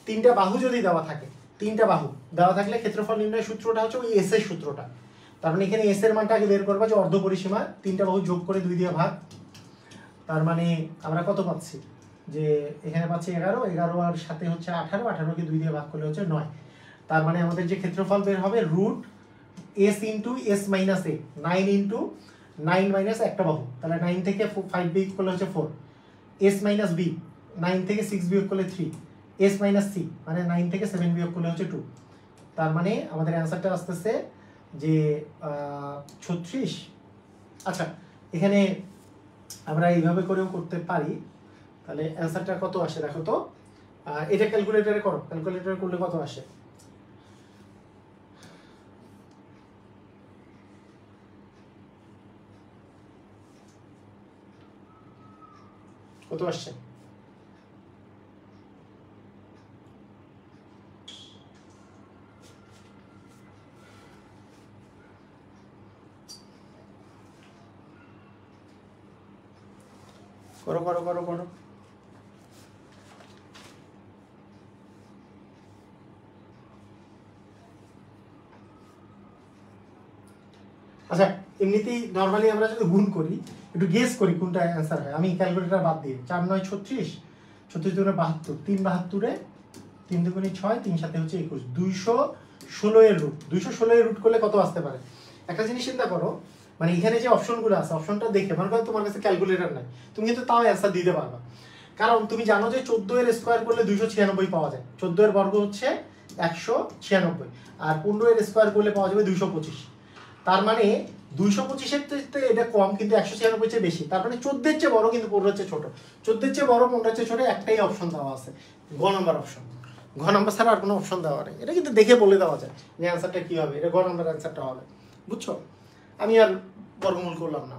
3টা বাহু যদি দেওয়া থাকে, 3টা বাহু দেওয়া থাকলে ক্ষেত্রফল নির্ণয়ের সূত্রটা হচ্ছে ওই এস এর সূত্রটা। তার মানে এখানে এস এর মানটা আগে বের করবো, যে অর্ধ পরিসীমা, 3টা বাহু যোগ করে 2 দিয়ে ভাগ, তার মানে আমরা কত পাচ্ছি? যে এখানে পাচ্ছি 11, 11 আর সাথে হচ্ছে 18, 18কে 2 দিয়ে ভাগ করলে হচ্ছে 9, তার মানে আমাদের যে ক্ষেত্রফল বের হবে root s into s minus a, 9 into 9 minus একটা বাহু, তাহলে 9 থেকে 5 বিয়োগ করলে হচ্ছে 4, s মাইনাস b, 9 থেকে 6 বিয়োগ করলে 3, s মাইনাস c মানে 9 থেকে 7 বিয়োগ করলে হচ্ছে 2, তার মানে আমাদের অ্যান্সারটা আসতেছে যে 36। আচ্ছা এখানে আমরা এইভাবে করেও করতে পারি, তাহলে অ্যান্সারটা কত আসে দেখো তো, এটা ক্যালকুলেটরে করো, ক্যালকুলেটরে করলে কত আসে? কত আসছে? করো করো করো করো। আচ্ছা এমনিতেই নর্মালি আমরা যদি গুণ করি, একটু গেস করি কোনটা অ্যান্সার হয়। আমি ক্যালকুলেটর বাদ দিয়ে 4 9 36, 36 দুগুণে 72, 3 72-এ 3 দুগুণে 6, 3 সাথে হচ্ছে 21, 216 এর রুট, 216 এর রুট করলে কত আসতে পারে? একটা জিনিস চিন্তা করো, মানে এখানে যে অপশনগুলো আছে, অপশনটা দেখে মনে করো তোমার কাছে ক্যালকুলেটর নাই, তুমি কিন্তু তাও অ্যান্সার দিতে পারবা, কারণ তুমি জানো যে 14 এর স্কোয়ার করলে 296 পাওয়া যায়, 14 এর বর্গ হচ্ছে 196, আর 15 এর স্কোয়ার করলে পাওয়া যাবে 225, তার মানে 225-এর থেকে এটা কম কিন্তু 196 চেয়ে বেশি, তার মানে 14-এর চেয়ে বড় কিন্তু 15-এর চেয়ে ছোট, 14-এর চেয়ে বড় 15-এর চেয়ে ছোট, একটাই অপশন দেওয়া আছে, ঘ নম্বর অপশন। ঘ নম্বর ছাড়া আর কোনো অপশন দেওয়া নেই, এটা কিন্তু দেখে বলে দেওয়া যায় যে অ্যান্সারটা কি হবে, এটা ঘ নম্বর অ্যান্সারটা হবে, বুঝছো? আমি আর বর্গমূল করলাম না।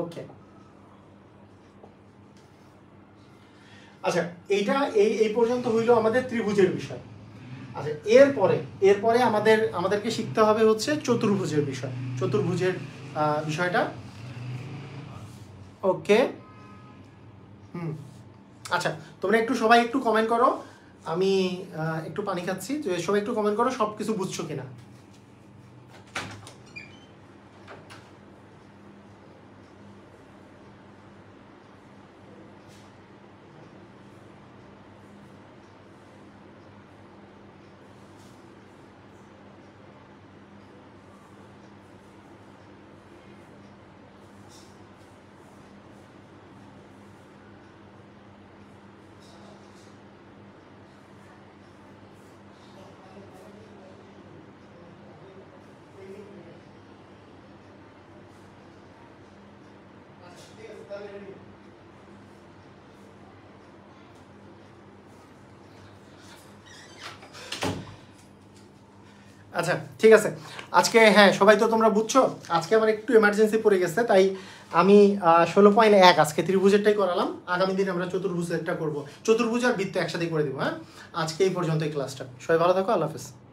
ওকে আচ্ছা এইটা এই পর্যন্ত হইলো আমাদের ত্রিভুজের বিষয়। আচ্ছা এরপরে আমাদেরকে শিখতে হবে হচ্ছে চতুর্ভুজের বিষয়, চতুর্ভুজের বিষয়টা। ওকে আচ্ছা তোমরা সবাই একটু কমেন্ট করো, আমি একটু পানি খাচ্ছি, যে সবাই একটু কমেন্ট করো সব কিছু বুঝছো কিনা। আচ্ছা ঠিক আছে, আজকে হ্যাঁ সবাই তো তোমরা বুঝছো, আজকে আমার একটু এমার্জেন্সি পড়ে গেছে, তাই আমি 16.1 আজকে ত্রিভুজেরটাই করালাম। আগামী দিন আমরা চতুর্ভুজেরটা করবো, চতুর্ভুজ আর বৃত্ত একসাথে করে দিব। হ্যাঁ, আজকে এই পর্যন্ত এই ক্লাসটা। সবাই ভালো থাকো, আল্লাহ হাফেজ।